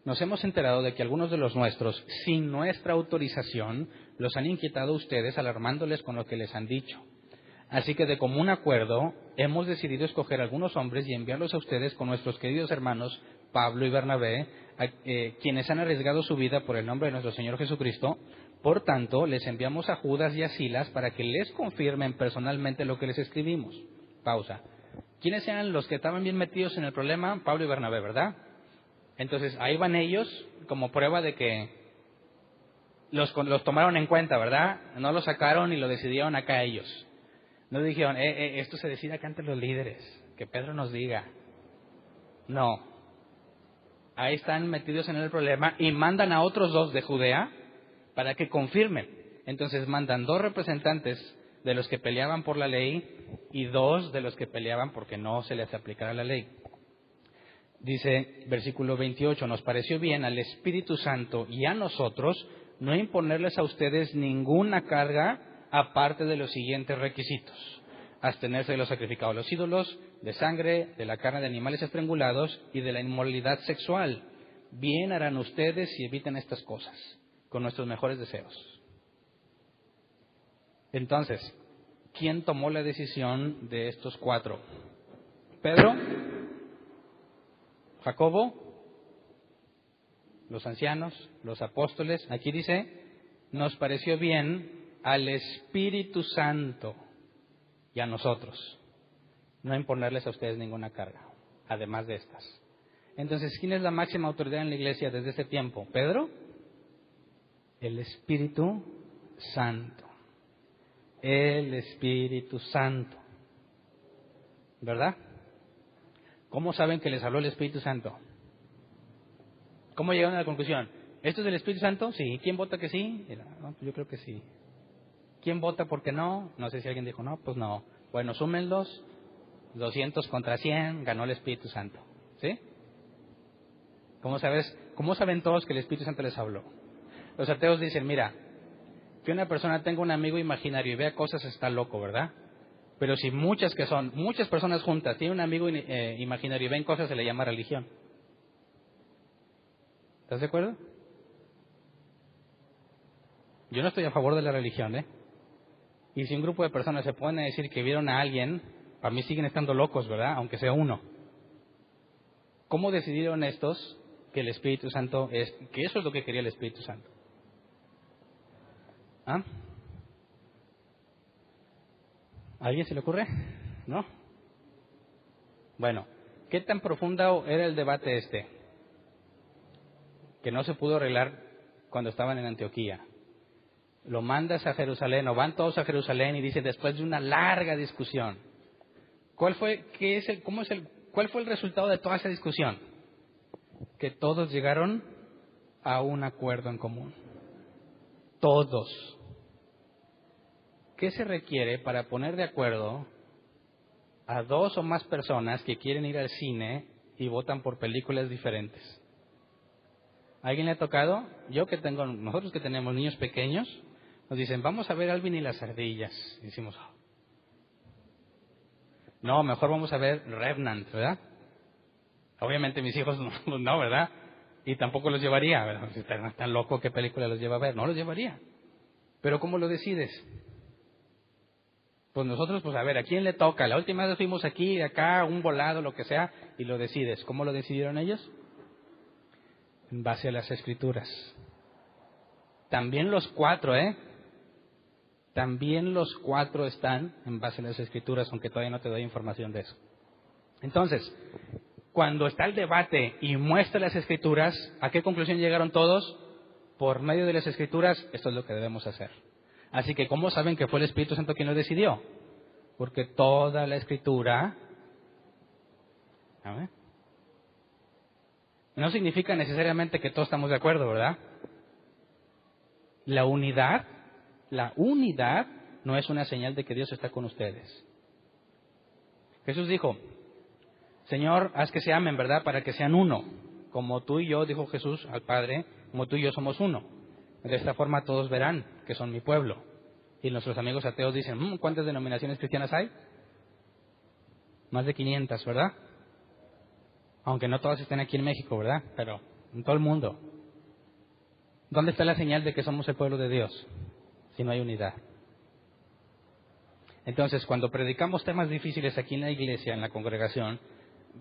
Nos hemos enterado de que algunos de los nuestros, sin nuestra autorización, los han inquietado a ustedes alarmándoles con lo que les han dicho. Así que de común acuerdo hemos decidido escoger algunos hombres y enviarlos a ustedes con nuestros queridos hermanos Pablo y Bernabé, quienes han arriesgado su vida por el nombre de nuestro Señor Jesucristo. Por tanto, les enviamos a Judas y a Silas para que les confirmen personalmente lo que les escribimos. Pausa. ¿Quiénes eran los que estaban bien metidos en el problema? Pablo y Bernabé, ¿verdad? Entonces, ahí van ellos como prueba de que los tomaron en cuenta, ¿verdad? No lo sacaron y lo decidieron acá ellos. No dijeron, esto se decide acá ante los líderes, que Pedro nos diga. No. Ahí están metidos en el problema y mandan a otros 2 de Judea para que confirmen. Entonces mandan 2 representantes de los que peleaban por la ley y 2 de los que peleaban porque no se les aplicara la ley. Dice, versículo 28, nos pareció bien al Espíritu Santo y a nosotros no imponerles a ustedes ninguna carga aparte de los siguientes requisitos: abstenerse de los sacrificados a los ídolos, de sangre, de la carne de animales estrangulados y de la inmoralidad sexual. Bien harán ustedes si eviten estas cosas, con nuestros mejores deseos. Entonces, ¿quién tomó la decisión de estos 4? ¿Pedro? ¿Jacobo? ¿Los ancianos? ¿Los apóstoles? Aquí dice, nos pareció bien al Espíritu Santo y a nosotros no imponerles a ustedes ninguna carga, además de estas. Entonces, ¿quién es la máxima autoridad en la iglesia desde ese tiempo? ¿Pedro? El Espíritu Santo. El Espíritu Santo. ¿Verdad? ¿Cómo saben que les habló el Espíritu Santo? ¿Cómo llegaron a la conclusión? ¿Esto es del Espíritu Santo? Sí. ¿Quién vota que sí? No, pues yo creo que sí. ¿Quién vota porque no? No sé si alguien dijo no, pues no. Bueno, súmenlos. 200 contra 100, ganó el Espíritu Santo. ¿Sí? ¿Cómo saben todos que el Espíritu Santo les habló? Los ateos dicen, mira, que una persona tenga un amigo imaginario y vea cosas está loco, ¿verdad? Pero si muchas personas juntas tienen un amigo imaginario y ven cosas, se le llama religión. ¿Estás de acuerdo? Yo no estoy a favor de la religión, ¿eh? Y si un grupo de personas se ponen a decir que vieron a alguien, para mí siguen estando locos, ¿verdad? Aunque sea uno. ¿Cómo decidieron estos que el Espíritu Santo que eso es lo que quería el Espíritu Santo? ¿Ah? ¿A alguien se le ocurre? ¿No? Bueno, ¿qué tan profundo era el debate este? Que no se pudo arreglar cuando estaban en Antioquía. Lo mandas a Jerusalén, o van todos a Jerusalén y dicen después de una larga discusión. ¿Cuál fue el resultado de toda esa discusión? Que todos llegaron a un acuerdo en común. Todos. ¿Qué se requiere para poner de acuerdo a 2 o más personas que quieren ir al cine y votan por películas diferentes? ¿A alguien le ha tocado? Nosotros que tenemos niños pequeños, nos dicen, vamos a ver Alvin y las ardillas. Y decimos, No, mejor vamos a ver Revenant, ¿verdad? Obviamente mis hijos no, ¿verdad? Y tampoco los llevaría, ¿verdad? Si están locos, ¿qué película los lleva a ver? No los llevaría. Pero ¿cómo lo decides? Pues nosotros, pues a ver, ¿a quién le toca? La última vez fuimos aquí, acá, un volado, lo que sea, y lo decides. ¿Cómo lo decidieron ellos? En base a las Escrituras. También los 4, También los 4 están en base a las Escrituras, aunque todavía no te doy información de eso. Entonces, cuando está el debate y muestra las Escrituras, ¿a qué conclusión llegaron todos? Por medio de las Escrituras, esto es lo que debemos hacer. Así que, ¿cómo saben que fue el Espíritu Santo quien lo decidió? Porque toda la Escritura, no significa necesariamente que todos estamos de acuerdo, ¿verdad? La unidad no es una señal de que Dios está con ustedes. Jesús dijo, Señor, haz que se amen, ¿verdad? Para que sean uno. Como tú y yo, dijo Jesús al Padre, como tú y yo somos uno. De esta forma todos verán que son mi pueblo. Y nuestros amigos ateos dicen, ¿cuántas denominaciones cristianas hay? Más de 500, ¿verdad? Aunque no todas estén aquí en México, ¿verdad? Pero en todo el mundo. ¿Dónde está la señal de que somos el pueblo de Dios? Si no hay unidad. Entonces, cuando predicamos temas difíciles aquí en la iglesia, en la congregación,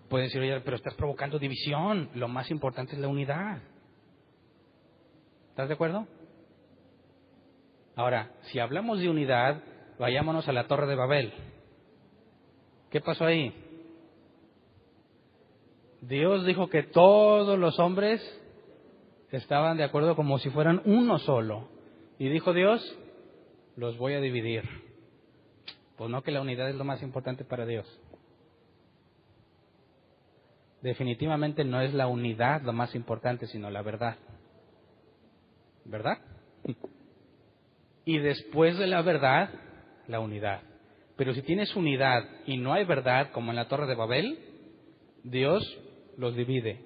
pueden decir, oye, pero estás provocando división. Lo más importante es la unidad. ¿Estás de acuerdo? Ahora, si hablamos de unidad, vayámonos a la Torre de Babel. ¿Qué pasó ahí? Dios dijo que todos los hombres estaban de acuerdo como si fueran uno solo. Y dijo Dios, los voy a dividir. Pues no, que la unidad es lo más importante para Dios. Definitivamente no es la unidad lo más importante, sino la verdad. ¿Verdad? Y después de la verdad, la unidad. Pero si tienes unidad y no hay verdad, como en la Torre de Babel, Dios los divide.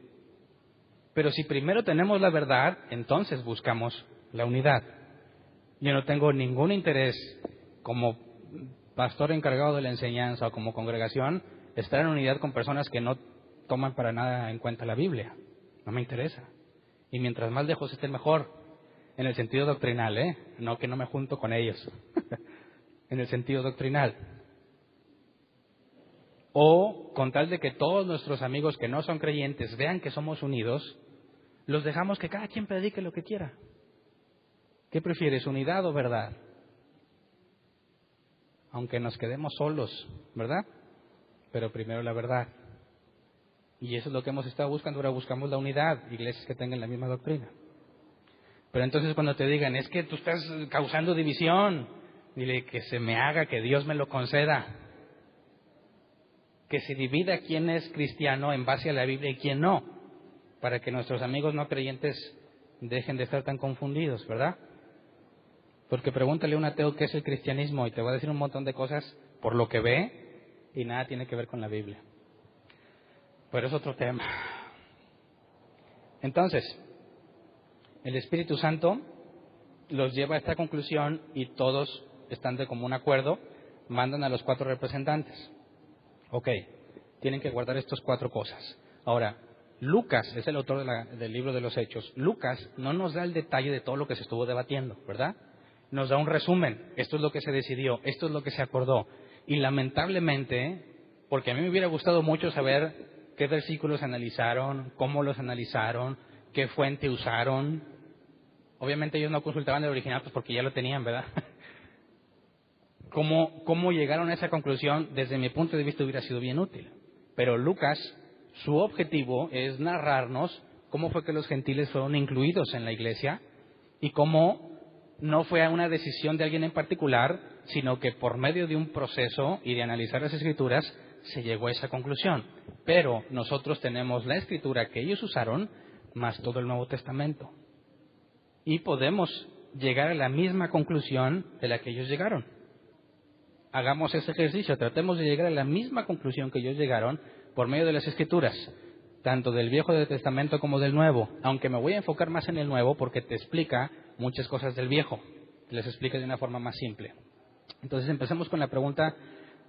Pero si primero tenemos la verdad, entonces buscamos la unidad. Yo no tengo ningún interés como pastor encargado de la enseñanza o como congregación estar en unidad con personas que no toman para nada en cuenta la Biblia. No me interesa. Y mientras más lejos estén mejor. En el sentido doctrinal, no que no me junto con ellos. En el sentido doctrinal. O con tal de que todos nuestros amigos que no son creyentes vean que somos unidos, los dejamos que cada quien predique lo que quiera. ¿Qué prefieres, unidad o verdad? Aunque nos quedemos solos, ¿verdad? Pero primero la verdad. Y eso es lo que hemos estado buscando. Ahora buscamos la unidad, iglesias que tengan la misma doctrina. Pero entonces cuando te digan, es que tú estás causando división, dile que se me haga, que Dios me lo conceda. Que se divida quién es cristiano en base a la Biblia y quién no, para que nuestros amigos no creyentes dejen de estar tan confundidos, ¿verdad? Porque pregúntale a un ateo qué es el cristianismo y te va a decir un montón de cosas por lo que ve y nada tiene que ver con la Biblia. Pero es otro tema. Entonces, el Espíritu Santo los lleva a esta conclusión y todos están de común acuerdo, mandan a los 4 representantes. Ok, tienen que guardar estas 4 cosas. Ahora, Lucas es el autor del libro de los Hechos. Lucas no nos da el detalle de todo lo que se estuvo debatiendo, ¿verdad? Nos da un resumen. Esto es lo que se decidió, esto es lo que se acordó. Y lamentablemente, porque a mí me hubiera gustado mucho saber qué versículos analizaron, cómo los analizaron, qué fuente usaron. Obviamente ellos no consultaban el original pues porque ya lo tenían, ¿verdad? ¿Cómo llegaron a esa conclusión? Desde mi punto de vista hubiera sido bien útil. Pero Lucas, su objetivo es narrarnos cómo fue que los gentiles fueron incluidos en la iglesia y cómo no fue una decisión de alguien en particular, sino que por medio de un proceso y de analizar las Escrituras se llegó a esa conclusión. Pero nosotros tenemos la Escritura que ellos usaron, más todo el Nuevo Testamento. Y podemos llegar a la misma conclusión de la que ellos llegaron. Hagamos ese ejercicio, tratemos de llegar a la misma conclusión que ellos llegaron por medio de las Escrituras, tanto del Viejo Testamento como del Nuevo, aunque me voy a enfocar más en el Nuevo porque te explica muchas cosas del Viejo, te las explica de una forma más simple. Entonces empecemos con la pregunta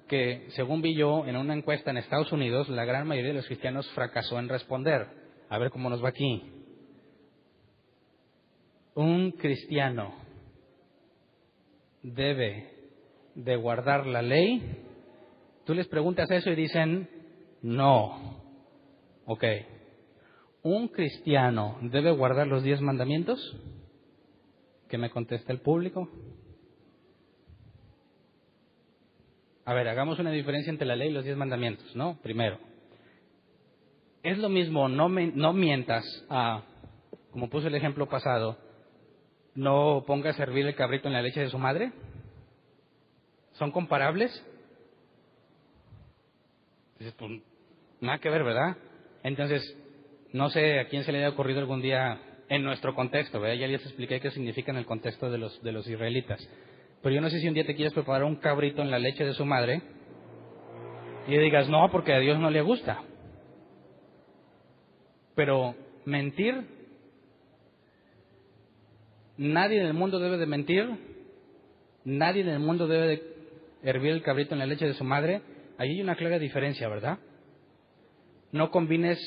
que, según vi yo en una encuesta en Estados Unidos, la gran mayoría de los cristianos fracasó en responder. A ver cómo nos va aquí. Un cristiano debe de guardar la ley. Tú les preguntas eso y dicen, no. Ok. ¿Un cristiano debe guardar los 10 mandamientos? ¿Qué me contesta el público? A ver, hagamos una diferencia entre la ley y los 10 mandamientos, ¿no? Primero, es lo mismo, no mientas como puse el ejemplo pasado, no pongas a hervir el cabrito en la leche de su madre. ¿Son comparables? Dices, pues, nada que ver, ¿verdad? Entonces, no sé a quién se le haya ocurrido algún día en nuestro contexto, ¿verdad? Ya les expliqué qué significa en el contexto de los israelitas. Pero yo no sé si un día te quieres preparar un cabrito en la leche de su madre y digas, no, porque a Dios no le gusta. Pero mentir, nadie en el mundo debe de mentir, nadie en el mundo debe de hervir el cabrito en la leche de su madre. Ahí hay una clara diferencia, ¿verdad? No combines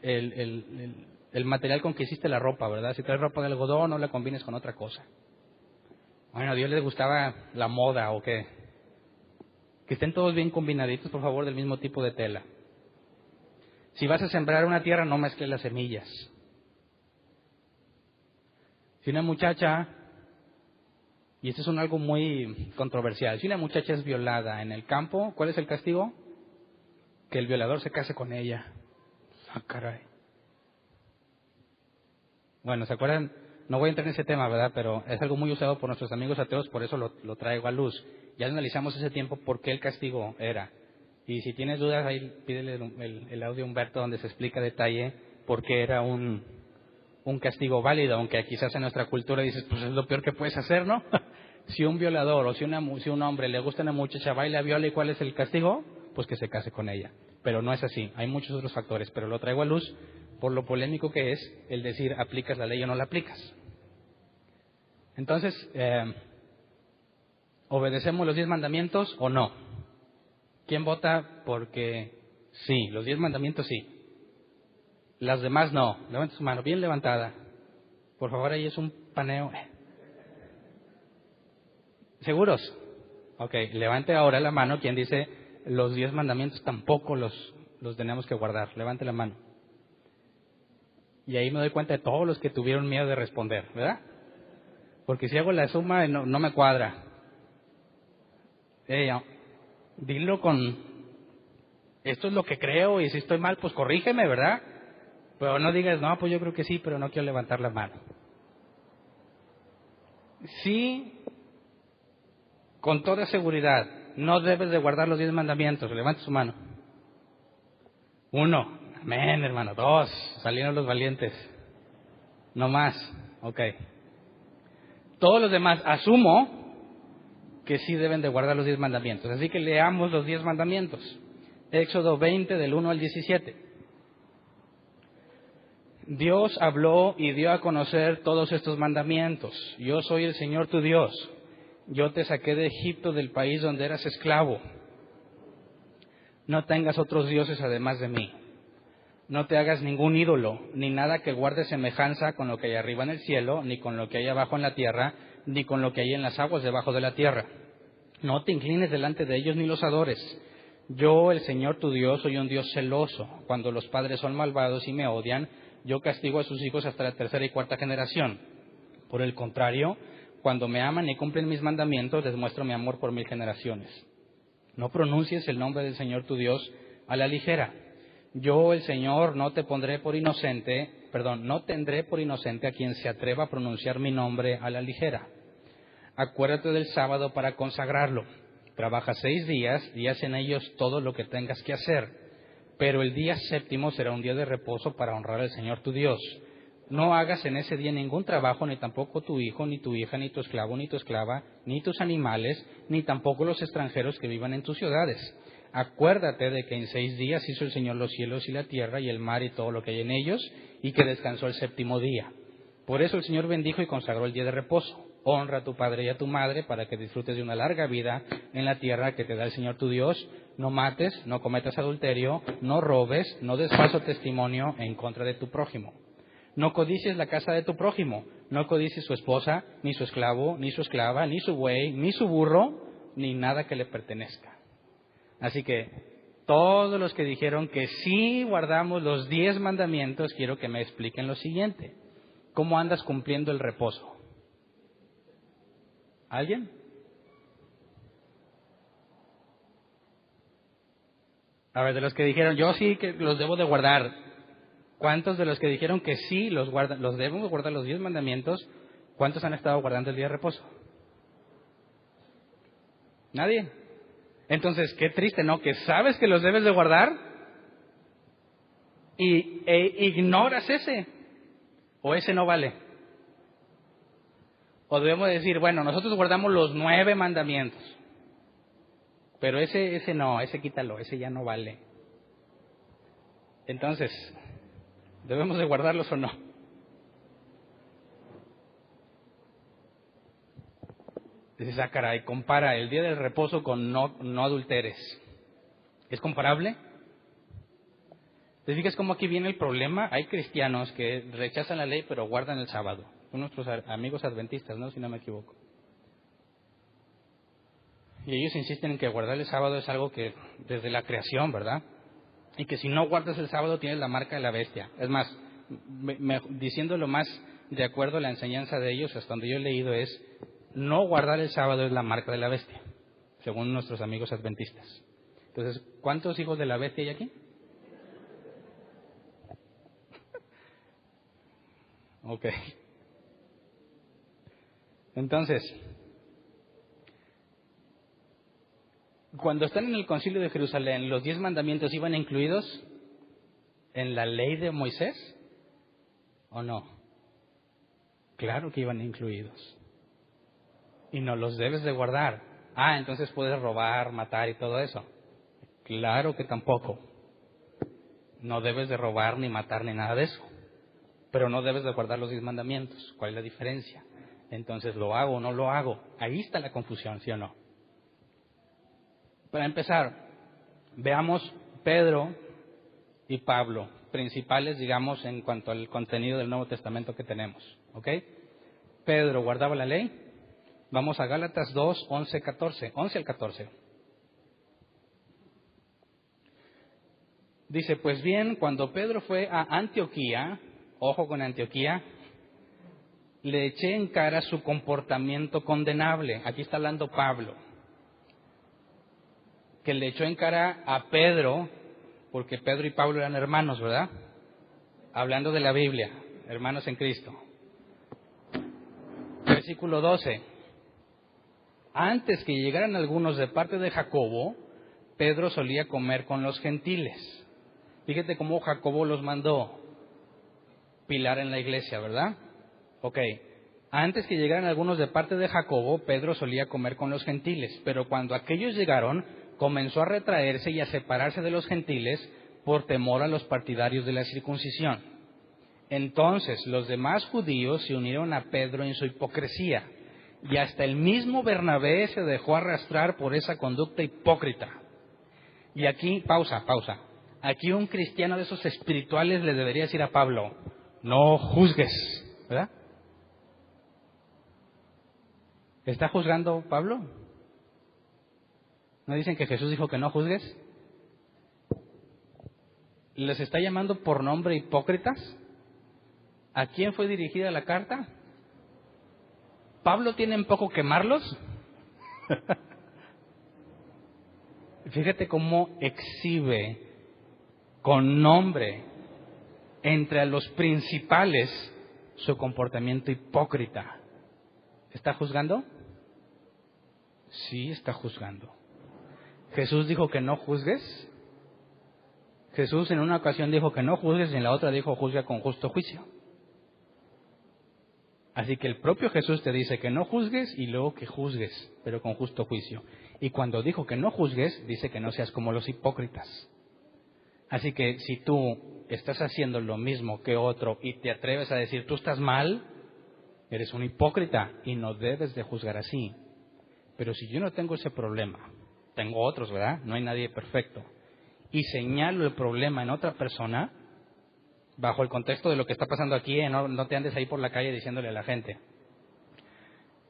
el material con que hiciste la ropa, ¿verdad? Si traes ropa de algodón, no la combines con otra cosa. Bueno, a Dios le gustaba la moda o qué. Que estén todos bien combinaditos, por favor, del mismo tipo de tela. Si vas a sembrar una tierra, no mezcles las semillas. Si una muchacha, y esto es algo muy controversial, si una muchacha es violada en el campo, ¿cuál es el castigo? Que el violador se case con ella. Ah, caray. Bueno, ¿se acuerdan? No voy a entrar en ese tema, ¿verdad? Pero es algo muy usado por nuestros amigos ateos, por eso lo traigo a luz. Ya analizamos ese tiempo por qué el castigo era. Y si tienes dudas, ahí pídele el audio a Humberto donde se explica a detalle por qué era un castigo válido, aunque quizás en nuestra cultura dices, pues es lo peor que puedes hacer, ¿no? Si un violador o si un hombre le gusta a una muchacha, va y la viola, ¿y cuál es el castigo? Pues que se case con ella. Pero no es así, hay muchos otros factores, pero lo traigo a luz por lo polémico que es el decir, ¿aplicas la ley o no la aplicas? Entonces, ¿obedecemos los 10 mandamientos o no? ¿Quién vota porque sí? Los 10 mandamientos sí. Las demás no. Levanta su mano, bien levantada. Por favor, ahí es un paneo. ¿Seguros? Ok, levante ahora la mano quien dice los 10 mandamientos tampoco los tenemos que guardar. Levante la mano. Y ahí me doy cuenta de todos los que tuvieron miedo de responder, ¿verdad? Porque si hago la suma no me cuadra. Dilo con, esto es lo que creo y si estoy mal, pues corrígeme, ¿verdad? Pero no digas, no, pues yo creo que sí, pero no quiero levantar la mano. Sí, con toda seguridad, no debes de guardar los 10 mandamientos. Levante su mano. 1, amén, hermano. 2, salieron los valientes. No más, ok. Todos los demás, asumo que sí deben de guardar los 10 mandamientos. Así que leamos los 10 mandamientos. Éxodo 20, del 1 al 17. Dios habló y dio a conocer todos estos mandamientos. Yo soy el Señor tu Dios. Yo te saqué de Egipto, del país donde eras esclavo. No tengas otros dioses además de mí. No te hagas ningún ídolo, ni nada que guarde semejanza con lo que hay arriba en el cielo, ni con lo que hay abajo en la tierra, ni con lo que hay en las aguas debajo de la tierra. No te inclines delante de ellos ni los adores. Yo, el Señor tu Dios, soy un Dios celoso. Cuando los padres son malvados y me odian, yo castigo a sus hijos hasta la 3ª y 4ª generación. Por el contrario, cuando me aman y cumplen mis mandamientos, les muestro mi amor por 1000 generaciones. No pronuncies el nombre del Señor tu Dios a la ligera. Yo, el Señor, no tendré por inocente a quien se atreva a pronunciar mi nombre a la ligera. Acuérdate del sábado para consagrarlo. Trabaja 6 días y haz en ellos todo lo que tengas que hacer. Pero el día 7º será un día de reposo para honrar al Señor tu Dios. No hagas en ese día ningún trabajo, ni tampoco tu hijo, ni tu hija, ni tu esclavo, ni tu esclava, ni tus animales, ni tampoco los extranjeros que vivan en tus ciudades. Acuérdate de que en 6 días hizo el Señor los cielos y la tierra y el mar y todo lo que hay en ellos, y que descansó el 7º día. Por eso el Señor bendijo y consagró el día de reposo. Honra a tu padre y a tu madre para que disfrutes de una larga vida en la tierra que te da el Señor tu Dios. No mates, no cometas adulterio, no robes, no des falso testimonio en contra de tu prójimo. No codicies la casa de tu prójimo, no codicies su esposa, ni su esclavo, ni su esclava, ni su buey, ni su burro, ni nada que le pertenezca. Así que todos los que dijeron que sí guardamos los 10 mandamientos, quiero que me expliquen lo siguiente. ¿Cómo andas cumpliendo el reposo? ¿Alguien? A ver, de los que dijeron, yo sí que los debo de guardar, ¿cuántos de los que dijeron que sí los debemos guardar los 10 mandamientos, cuántos han estado guardando el día de reposo? ¿Nadie? Entonces, qué triste, ¿no? Que sabes que los debes de guardar e ignoras ese, o ese no vale. O debemos decir, bueno, nosotros guardamos los 9 mandamientos, pero ese no, ese quítalo, ese ya no vale. Entonces, ¿debemos de guardarlos o no? Dices, caray, compara el día del reposo con no adulteres. ¿Es comparable? ¿Te fijas cómo aquí viene el problema? Hay cristianos que rechazan la ley pero guardan el sábado. Son nuestros amigos adventistas, ¿no? Si no me equivoco. Y ellos insisten en que guardar el sábado es algo que desde la creación, ¿verdad? Y que si no guardas el sábado tienes la marca de la bestia. Es más, diciéndolo más de acuerdo a la enseñanza de ellos, hasta donde yo he leído es, no guardar el sábado es la marca de la bestia, según nuestros amigos adventistas. Entonces, ¿cuántos hijos de la bestia hay aquí? Ok. Entonces, cuando están en el Concilio de Jerusalén, ¿los 10 mandamientos iban incluidos en la ley de Moisés o no? Claro que iban incluidos. Y no los debes de guardar. Entonces puedes robar, matar y todo eso. Claro que tampoco. No debes de robar, ni matar, ni nada de eso. Pero no debes de guardar los 10 mandamientos. ¿Cuál es la diferencia? Entonces, ¿lo hago o no lo hago? Ahí está la confusión, ¿sí o no? Para empezar, veamos Pedro y Pablo, principales, digamos, en cuanto al contenido del Nuevo Testamento que tenemos. ¿Ok? Pedro guardaba la ley. Vamos a Gálatas 2, 11 al 14. Dice, pues bien, cuando Pedro fue a Antioquía, ojo con Antioquía, le eché en cara su comportamiento condenable. Aquí está hablando Pablo, que le echó en cara a Pedro, porque Pedro y Pablo eran hermanos, ¿verdad? Hablando de la Biblia, hermanos en Cristo. Versículo 12. Antes que llegaran algunos de parte de Jacobo, Pedro solía comer con los gentiles. Fíjate cómo Jacobo los mandó pilar en la iglesia, ¿verdad? Ok. Antes que llegaran algunos de parte de Jacobo, Pedro solía comer con los gentiles, pero cuando aquellos llegaron, comenzó a retraerse y a separarse de los gentiles por temor a los partidarios de la circuncisión. Entonces los demás judíos se unieron a Pedro en su hipocresía, y hasta el mismo Bernabé se dejó arrastrar por esa conducta hipócrita. Y aquí, pausa. Aquí un cristiano de esos espirituales le debería decir a Pablo, no juzgues, ¿verdad? ¿Está juzgando Pablo? ¿No dicen que Jesús dijo que no juzgues? ¿Les está llamando por nombre hipócritas? ¿A quién fue dirigida la carta? ¿Pablo tiene en poco quemarlos? Fíjate cómo exhibe con nombre entre los principales su comportamiento hipócrita. ¿Está juzgando? Sí, está juzgando. Jesús dijo que no juzgues. Jesús en una ocasión dijo que no juzgues y en la otra dijo juzga con justo juicio. Así que el propio Jesús te dice que no juzgues y luego que juzgues, pero con justo juicio. Y cuando dijo que no juzgues, dice que no seas como los hipócritas. Así que si tú estás haciendo lo mismo que otro y te atreves a decir tú estás mal, Eres un hipócrita y no debes de juzgar así. Pero si yo no tengo ese problema, tengo otros, ¿verdad? No hay nadie perfecto. Y señalo el problema en otra persona, bajo el contexto de lo que está pasando aquí, no te andes ahí por la calle diciéndole a la gente.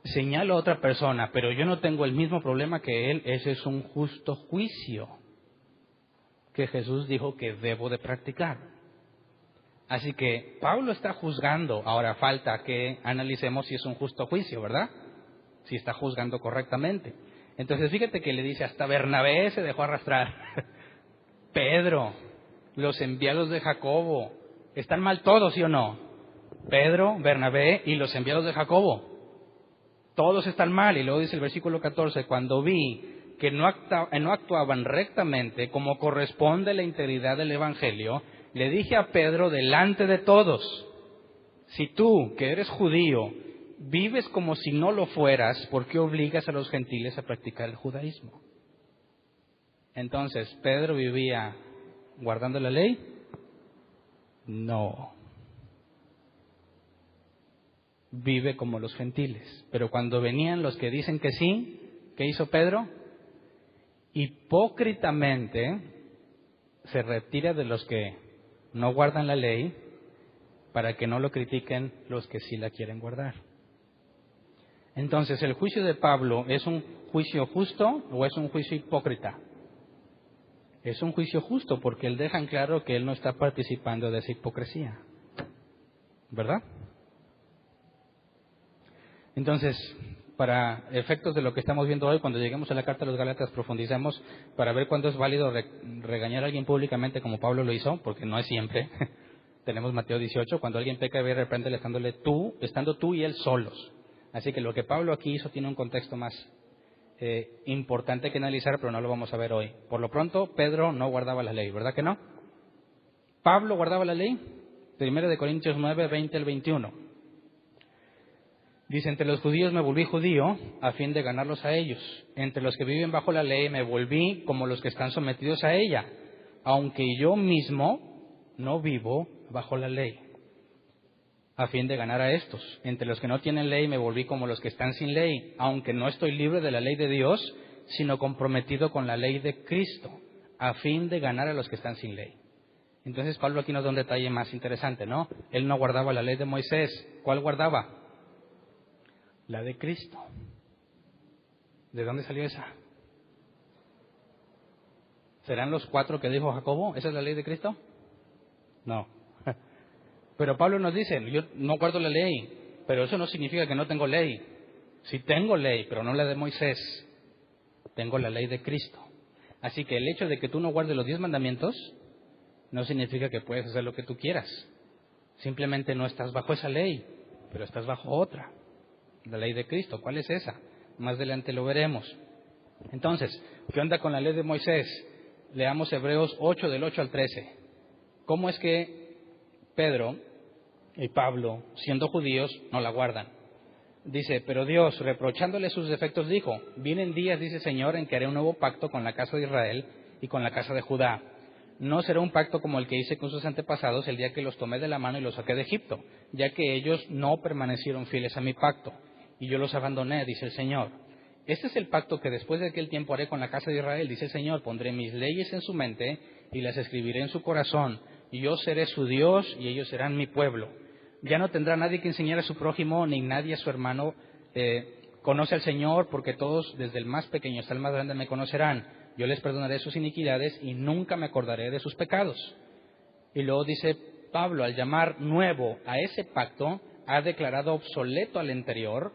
Señalo a otra persona, pero yo no tengo el mismo problema que él, ese es un justo juicio que Jesús dijo que debo de practicar. Así que Pablo está juzgando, ahora falta que analicemos si es un justo juicio, ¿verdad? Si está juzgando correctamente. Entonces fíjate que le dice, hasta Bernabé se dejó arrastrar. Pedro, los enviados de Jacobo, ¿están mal todos, sí o no? Pedro, Bernabé y los enviados de Jacobo. Todos están mal. Y luego dice el versículo 14, cuando vi que no actuaban rectamente como corresponde a la integridad del Evangelio, le dije a Pedro delante de todos, si tú, que eres judío, vives como si no lo fueras, ¿por qué obligas a los gentiles a practicar el judaísmo? Entonces, ¿Pedro vivía guardando la ley? No. Vive como los gentiles. Pero cuando venían los que dicen que sí, ¿qué hizo Pedro? Hipócritamente se retira de los que no guardan la ley para que no lo critiquen los que sí la quieren guardar. Entonces, ¿el juicio de Pablo es un juicio justo o es un juicio hipócrita? Es un juicio justo porque él deja en claro que él no está participando de esa hipocresía, ¿verdad? Entonces, para efectos de lo que estamos viendo hoy, cuando lleguemos a la carta a los Gálatas profundizamos para ver cuándo es válido regañar a alguien públicamente como Pablo lo hizo, porque no es siempre. Tenemos Mateo 18, cuando alguien peca, ve y repréndele estando tú y él solos. Así que lo que Pablo aquí hizo tiene un contexto más importante que analizar, pero no lo vamos a ver hoy. Por lo pronto, Pedro no guardaba la ley, ¿verdad que no? ¿Pablo guardaba la ley? 1 Corintios 9, 20 al 21. Dice, entre los judíos me volví judío a fin de ganarlos a ellos. Entre los que viven bajo la ley me volví como los que están sometidos a ella, aunque yo mismo no vivo bajo la ley, a fin de ganar a estos. Entre los que no tienen ley me volví como los que están sin ley, aunque no estoy libre de la ley de Dios, sino comprometido con la ley de Cristo, a fin de ganar a los que están sin ley. Entonces Pablo aquí nos da un detalle más interesante, ¿no? Él no guardaba la ley de Moisés. ¿Cuál guardaba? La de Cristo. ¿De dónde salió esa? ¿Serán los 4 que dijo Jacobo? ¿Esa es la ley de Cristo? No. Pero Pablo nos dice, yo no guardo la ley, pero eso no significa que no tengo ley. Sí tengo ley, pero no la de Moisés. Tengo la ley de Cristo. Así que el hecho de que tú no guardes los 10 mandamientos no significa que puedes hacer lo que tú quieras. Simplemente no estás bajo esa ley, pero estás bajo otra. La ley de Cristo. ¿Cuál es esa? Más adelante lo veremos. Entonces, ¿qué onda con la ley de Moisés? Leamos Hebreos 8 del 8 al 13. ¿Cómo es que Pedro y Pablo, siendo judíos, no la guardan? Dice, pero Dios, reprochándole sus defectos, dijo, vienen días, dice el Señor, en que haré un nuevo pacto con la casa de Israel y con la casa de Judá. No será un pacto como el que hice con sus antepasados el día que los tomé de la mano y los saqué de Egipto, ya que ellos no permanecieron fieles a mi pacto. Y yo los abandoné, dice el Señor. Este es el pacto que después de aquel tiempo haré con la casa de Israel, dice el Señor. Pondré mis leyes en su mente y las escribiré en su corazón. Y yo seré su Dios y ellos serán mi pueblo. Ya no tendrá nadie que enseñar a su prójimo, ni nadie a su hermano. Conoce al Señor, porque todos, desde el más pequeño hasta el más grande, me conocerán. Yo les perdonaré sus iniquidades y nunca me acordaré de sus pecados. Y luego dice Pablo, al llamar nuevo a ese pacto, ha declarado obsoleto al anterior,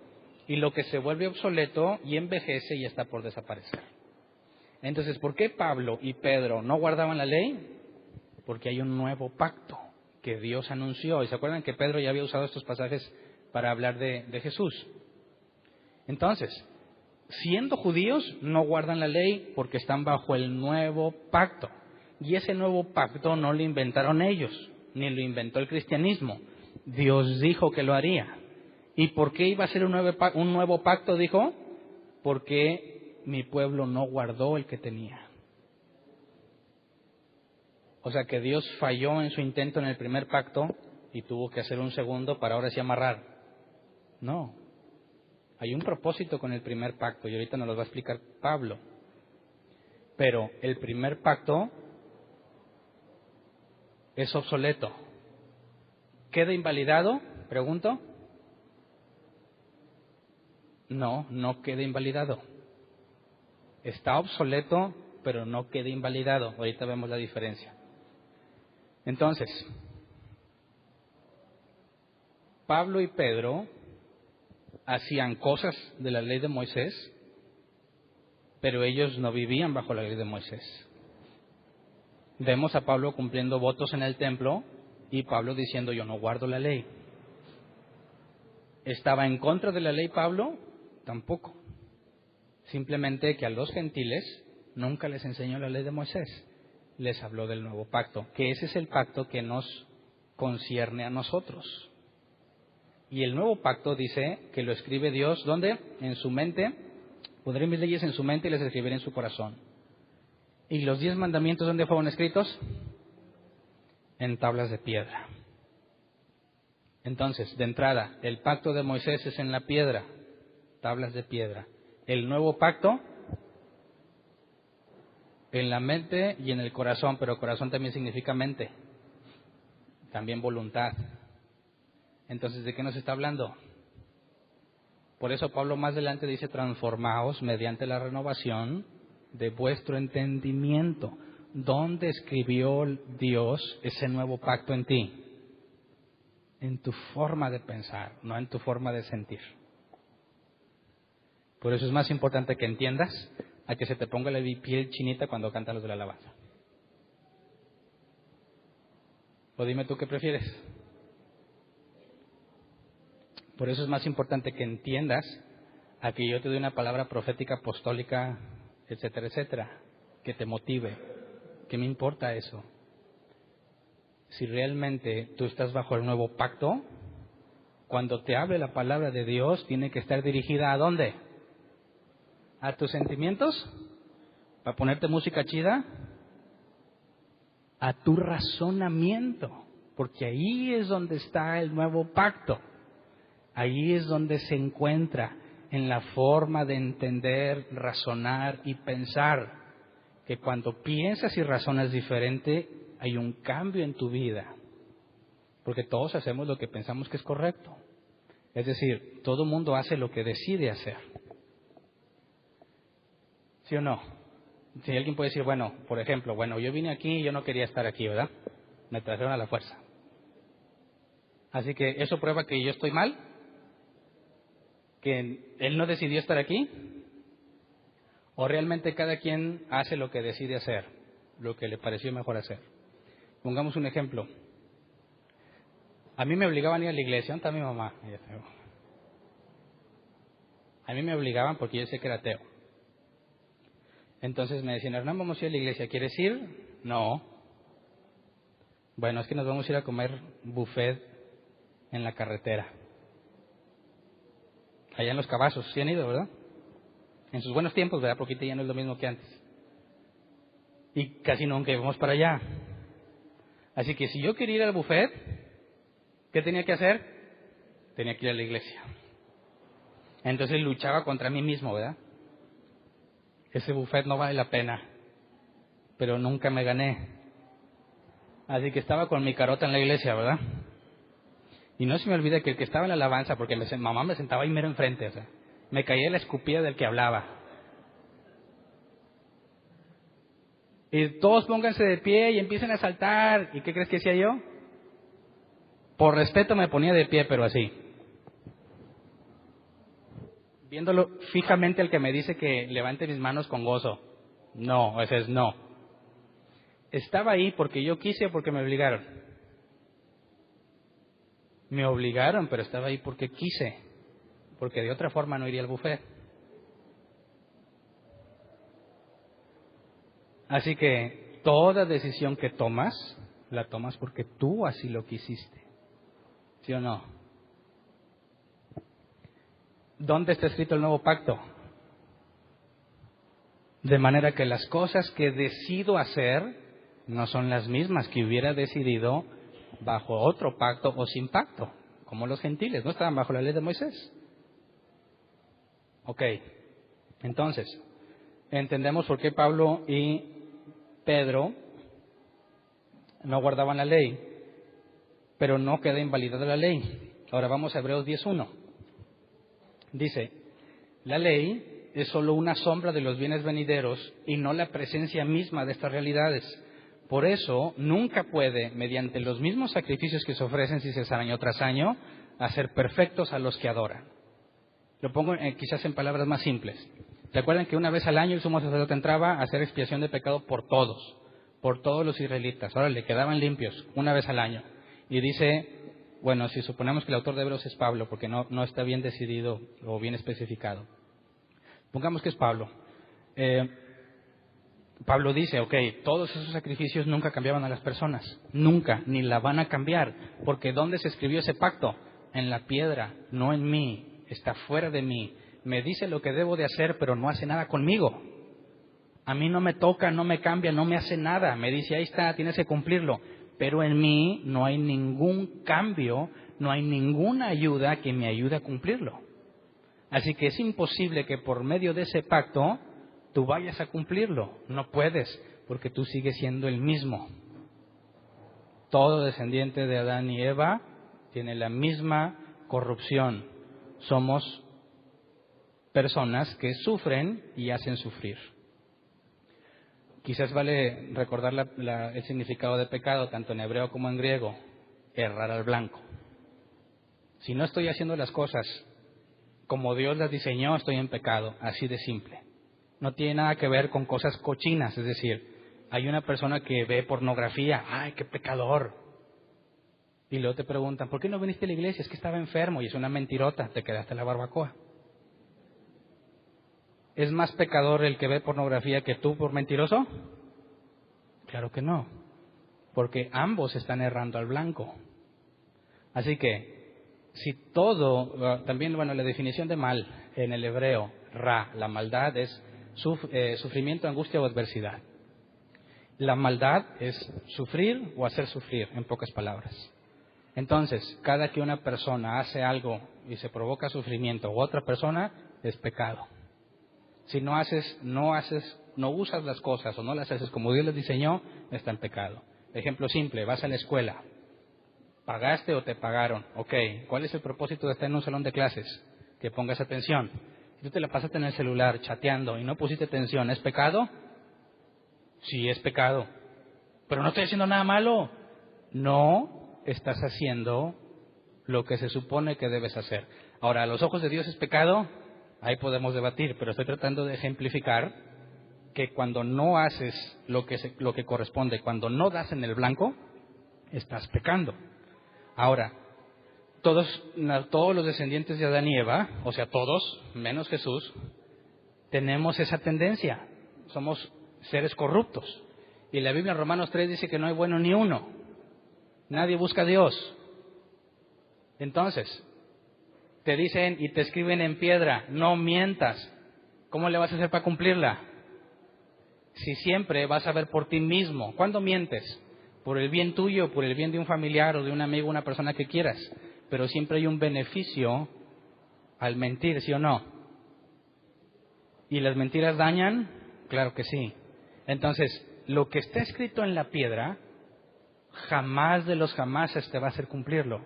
y lo que se vuelve obsoleto y envejece y está por desaparecer. Entonces, ¿por qué Pablo y Pedro no guardaban la ley? Porque hay un nuevo pacto que Dios anunció. ¿Y se acuerdan que Pedro ya había usado estos pasajes para hablar de Jesús? Entonces, siendo judíos, no guardan la ley porque están bajo el nuevo pacto. Y ese nuevo pacto no lo inventaron ellos, ni lo inventó el cristianismo. Dios dijo que lo haría. ¿Y por qué iba a ser un nuevo pacto? Dijo, porque mi pueblo no guardó el que tenía. O sea que Dios falló en su intento en el primer pacto y tuvo que hacer un segundo para ahora sí amarrar. No. Hay un propósito con el primer pacto y ahorita nos lo va a explicar Pablo. Pero el primer pacto es obsoleto. ¿Queda invalidado? Pregunto. No, no queda invalidado. Está obsoleto, pero no queda invalidado. Ahorita vemos la diferencia. Entonces, Pablo y Pedro hacían cosas de la ley de Moisés, pero ellos no vivían bajo la ley de Moisés. Vemos a Pablo cumpliendo votos en el templo y Pablo diciendo, yo no guardo la ley. ¿Estaba en contra de la ley Pablo? Tampoco. Simplemente que a los gentiles nunca les enseñó la ley de Moisés. Les habló del nuevo pacto, que ese es el pacto que nos concierne a nosotros. Y el nuevo pacto dice que lo escribe Dios, ¿dónde? En su mente. Pondré mis leyes en su mente y las escribiré en su corazón. ¿Y los 10 mandamientos dónde fueron escritos? En tablas de piedra. Entonces, de entrada, el pacto de Moisés es en la piedra, tablas de piedra. El nuevo pacto, en la mente y en el corazón, pero corazón también significa mente, también voluntad. Entonces, ¿de qué nos está hablando? Por eso Pablo más adelante dice, transformaos mediante la renovación de vuestro entendimiento. ¿Dónde escribió Dios ese nuevo pacto en ti? En tu forma de pensar, no en tu forma de sentir. Por eso es más importante que entiendas a que se te ponga la piel chinita cuando cantan los de la alabanza. O dime tú qué prefieres. Por eso es más importante que entiendas a que yo te dé una palabra profética, apostólica, etcétera, etcétera, que te motive. ¿Qué me importa eso? Si realmente tú estás bajo el nuevo pacto, cuando te hable la palabra de Dios, tiene que estar dirigida ¿a dónde? ¿A tus sentimientos? ¿Para ponerte música chida? A tu razonamiento, porque ahí es donde está el nuevo pacto. Ahí es donde se encuentra en la forma de entender, razonar y pensar. Que cuando piensas y razonas diferente, hay un cambio en tu vida. Porque todos hacemos lo que pensamos que es correcto. Es decir, todo mundo hace lo que decide hacer. ¿Sí o no? Si alguien puede decir, bueno, por ejemplo, yo vine aquí y yo no quería estar aquí, ¿verdad? Me trajeron a la fuerza. Así que eso prueba que yo estoy mal, que él no decidió estar aquí, o realmente cada quien hace lo que decide hacer, lo que le pareció mejor hacer. Pongamos un ejemplo. A mí me obligaban a ir a la iglesia, ¿dónde está mi mamá? A mí me obligaban porque yo sé que era ateo. Entonces me decían, Hernán, vamos a ir a la iglesia, ¿quieres ir? No. Bueno, es que nos vamos a ir a comer buffet en la carretera. Allá en Los Cabazos, ¿sí han ido, verdad? En sus buenos tiempos, ¿verdad? Porque ya no es lo mismo que antes. Y casi nunca íbamos para allá. Así que si yo quería ir al buffet, ¿qué tenía que hacer? Tenía que ir a la iglesia. Entonces luchaba contra mí mismo, ¿verdad? Ese buffet no vale la pena. Pero nunca me gané. Así que estaba con mi carota en la iglesia, ¿verdad? Y no se me olvida que el que estaba en la alabanza, porque mamá me sentaba ahí mero enfrente, o sea, me caía la escupida del que hablaba. Y todos pónganse de pie y empiecen a saltar. ¿Y qué crees que hacía yo? Por respeto me ponía de pie, pero así. Viéndolo fijamente al que me dice que levante mis manos con gozo. No, ese es no. Estaba ahí porque yo quise o porque me obligaron. Me obligaron, pero estaba ahí porque quise. Porque de otra forma no iría al buffet. Así que toda decisión que tomas, la tomas porque tú así lo quisiste. ¿Sí o no? ¿Dónde está escrito el nuevo pacto? De manera que las cosas que decido hacer no son las mismas que hubiera decidido bajo otro pacto o sin pacto. como los gentiles, no estaban bajo la ley de Moisés. Ok, entonces, entendemos por qué Pablo y Pedro no guardaban la ley, pero no queda invalidada la ley. Ahora vamos a Hebreos 10:1. Dice, la ley es solo una sombra de los bienes venideros y no la presencia misma de estas realidades. Por eso, nunca puede, mediante los mismos sacrificios que se ofrecen si se año tras año, hacer perfectos a los que adoran. Lo pongo quizás en palabras más simples. Recuerden que una vez al año el sumo sacerdote entraba a hacer expiación de pecado por todos los israelitas. Ahora le quedaban limpios una vez al año. Y dice, bueno, si suponemos que el autor de Hebreos es Pablo, porque no está bien decidido o bien especificado. Pongamos que es Pablo. Pablo dice, ok, todos esos sacrificios nunca cambiaban a las personas. Nunca, ni la van a cambiar. Porque ¿dónde se escribió ese pacto? En la piedra, no en mí. Está fuera de mí. Me dice lo que debo de hacer, pero no hace nada conmigo. A mí no me toca, no me cambia, no me hace nada. Me dice, ahí está, tienes que cumplirlo. Pero en mí no hay ningún cambio, no hay ninguna ayuda que me ayude a cumplirlo. Así que es imposible que por medio de ese pacto tú vayas a cumplirlo. No puedes, porque tú sigues siendo el mismo. Todo descendiente de Adán y Eva tiene la misma corrupción. Somos personas que sufren y hacen sufrir. Quizás vale recordar el significado de pecado, tanto en hebreo como en griego. Errar al blanco. Si no estoy haciendo las cosas como Dios las diseñó, estoy en pecado. Así de simple. No tiene nada que ver con cosas cochinas. Es decir, hay una persona que ve pornografía. ¡Ay, qué pecador! Y luego te preguntan, ¿por qué no viniste a la iglesia? Es que estaba enfermo y es una mentirota. Te quedaste en la barbacoa. ¿Es más pecador el que ve pornografía que tú por mentiroso? Claro que no, porque ambos están errando al blanco. Así que, si todo, también, bueno, la definición de mal en el hebreo, ra, la maldad es sufrimiento, angustia o adversidad. La maldad es sufrir o hacer sufrir, en pocas palabras. Entonces, cada que una persona hace algo y se provoca sufrimiento u otra persona, es pecado. Si no usas las cosas o no las haces como Dios las diseñó, está en pecado. Ejemplo simple, vas a la escuela. ¿Pagaste o te pagaron? Ok, ¿cuál es el propósito de estar en un salón de clases? Que pongas atención. Si tú te la pasaste en el celular chateando y no pusiste atención, ¿es pecado? Sí, es pecado. Pero no estoy haciendo nada malo. No estás haciendo lo que se supone que debes hacer. Ahora, ¿a los ojos de Dios es pecado? Ahí podemos debatir, pero estoy tratando de ejemplificar que cuando no haces lo que corresponde, cuando no das en el blanco, estás pecando. Ahora, todos los descendientes de Adán y Eva, o sea, todos, menos Jesús, tenemos esa tendencia. Somos seres corruptos. Y la Biblia en Romanos 3 dice que no hay bueno ni uno. Nadie busca a Dios. Entonces, te dicen y te escriben en piedra, no mientas. ¿Cómo le vas a hacer para cumplirla? Si siempre vas a ver por ti mismo. ¿Cuándo mientes? Por el bien tuyo, por el bien de un familiar o de un amigo, una persona que quieras. Pero siempre hay un beneficio al mentir, ¿sí o no? ¿Y las mentiras dañan? Claro que sí. Entonces, lo que está escrito en la piedra, jamás de los jamases te va a hacer cumplirlo.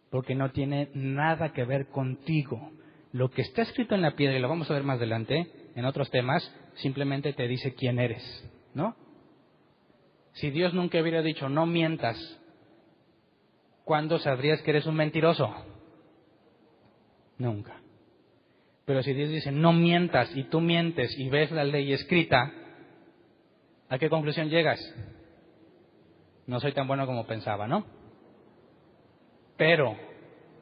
Porque no tiene nada que ver contigo. Lo que está escrito en la piedra, y lo vamos a ver más adelante, en otros temas, simplemente te dice quién eres, ¿no? Si Dios nunca hubiera dicho, no mientas, ¿cuándo sabrías que eres un mentiroso? Nunca. Pero si Dios dice, no mientas, y tú mientes, y ves la ley escrita, ¿a qué conclusión llegas? No soy tan bueno como pensaba, ¿no? Pero,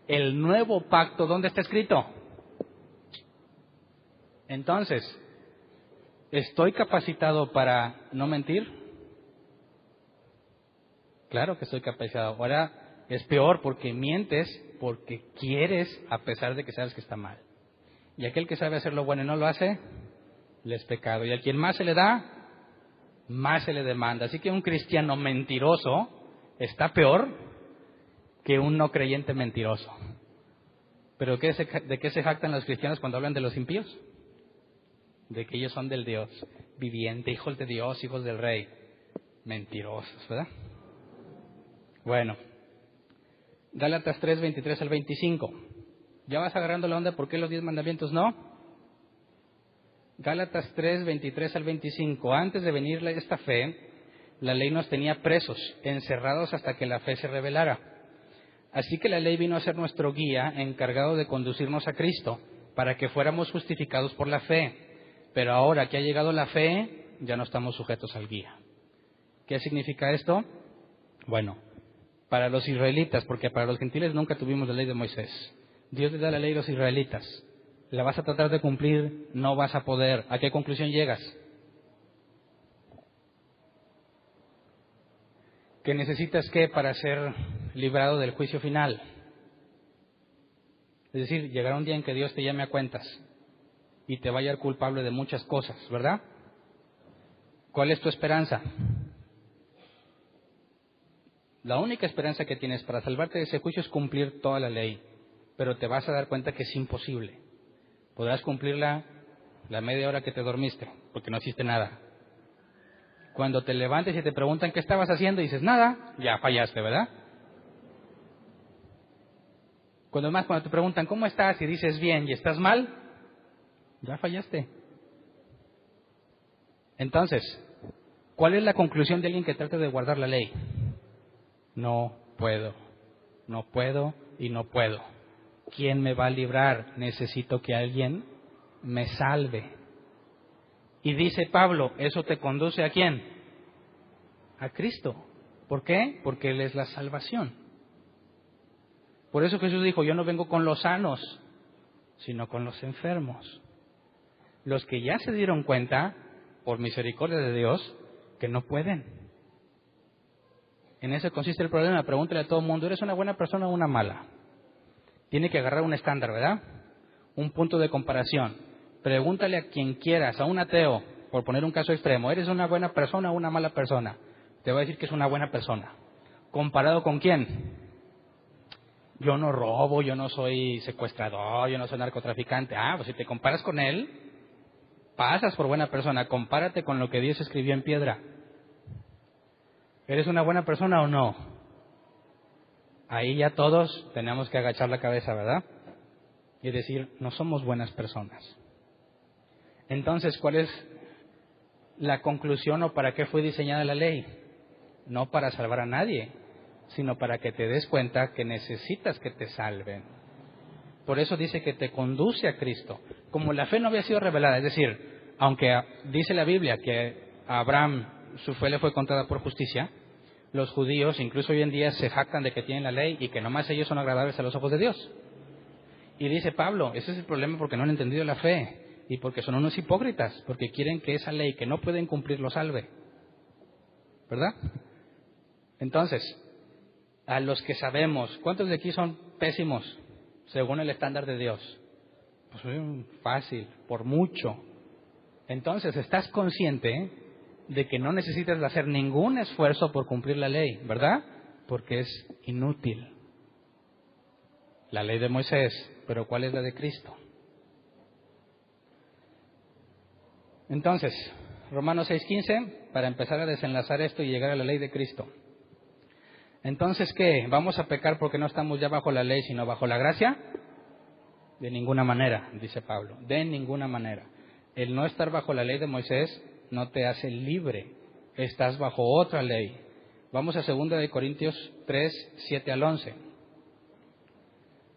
el nuevo pacto, ¿dónde está escrito? Entonces, ¿estoy capacitado para no mentir? Claro que estoy capacitado. Ahora es peor porque mientes porque quieres a pesar de que sabes que está mal. Y aquel que sabe hacer lo bueno y no lo hace, le es pecado. Y a quien más se le da, más se le demanda. Así que un cristiano mentiroso está peor que un no creyente mentiroso. ¿Pero de qué se jactan los cristianos cuando hablan de los impíos? De que ellos son del Dios viviente, hijos de Dios, hijos del Rey. Mentirosos, ¿verdad? Bueno, Gálatas 3, 23 al 25. ¿Ya vas agarrando la onda por qué los 10 mandamientos no? Gálatas 3, 23 al 25. Antes de venir esta fe, la ley nos tenía presos, encerrados hasta que la fe se revelara. Así que la ley vino a ser nuestro guía, encargado de conducirnos a Cristo, para que fuéramos justificados por la fe. Pero ahora que ha llegado la fe, ya no estamos sujetos al guía. ¿Qué significa esto? Bueno, para los israelitas, porque para los gentiles nunca tuvimos la ley de Moisés. Dios le da la ley a los israelitas. La vas a tratar de cumplir, no vas a poder. ¿A qué conclusión llegas? ¿Qué necesitas para ser librado del juicio final? Es decir, llegará un día en que Dios te llame a cuentas y te va a hallar culpable de muchas cosas, ¿verdad? ¿Cuál es tu esperanza? La única esperanza que tienes para salvarte de ese juicio es cumplir toda la ley, pero te vas a dar cuenta que es imposible. Podrás cumplirla la media hora que te dormiste, porque no hiciste nada. Cuando te levantes y te preguntan qué estabas haciendo y dices nada, ya fallaste, ¿verdad? Cuando te preguntan cómo estás y dices bien y estás mal, ya fallaste. Entonces, ¿cuál es la conclusión de alguien que trata de guardar la ley? No puedo y no puedo. ¿Quién me va a librar? Necesito que alguien me salve. Y dice Pablo, ¿eso te conduce a quién? A Cristo. ¿Por qué? Porque Él es la salvación. Por eso Jesús dijo, yo no vengo con los sanos, sino con los enfermos. Los que ya se dieron cuenta, por misericordia de Dios, que no pueden. En eso consiste el problema. Pregúntale a todo el mundo, ¿eres una buena persona o una mala? Tiene que agarrar un estándar, ¿verdad? Un punto de comparación. Pregúntale a quien quieras, a un ateo, por poner un caso extremo, ¿eres una buena persona o una mala persona? Te va a decir que es una buena persona. ¿Comparado con quién? Yo no robo, yo no soy secuestrador, yo no soy narcotraficante. Pues si te comparas con él, pasas por buena persona. Compárate con lo que Dios escribió en piedra. ¿Eres una buena persona o no? Ahí ya todos tenemos que agachar la cabeza, ¿verdad? Y decir, no somos buenas personas. Entonces, ¿cuál es la conclusión o para qué fue diseñada la ley? No para salvar a nadie, sino para que te des cuenta que necesitas que te salven. Por eso dice que te conduce a Cristo. Como la fe no había sido revelada, es decir, aunque dice la Biblia que a Abraham su fe le fue contada por justicia, los judíos incluso hoy en día se jactan de que tienen la ley y que nomás ellos son agradables a los ojos de Dios. Y dice Pablo, ese es el problema porque no han entendido la fe y porque son unos hipócritas, porque quieren que esa ley que no pueden cumplir lo salve. ¿Verdad? Entonces, a los que sabemos, ¿cuántos de aquí son pésimos según el estándar de Dios? Pues fácil, por mucho. Entonces, estás consciente de que no necesitas hacer ningún esfuerzo por cumplir la ley, ¿verdad? Porque es inútil. La ley de Moisés, pero ¿cuál es la de Cristo? Entonces, Romanos 6:15, para empezar a desenlazar esto y llegar a la ley de Cristo. Entonces, ¿qué? ¿Vamos a pecar porque no estamos ya bajo la ley, sino bajo la gracia? De ninguna manera, dice Pablo, de ninguna manera. El no estar bajo la ley de Moisés no te hace libre, estás bajo otra ley. Vamos a 2 de Corintios 3, 7 al 11.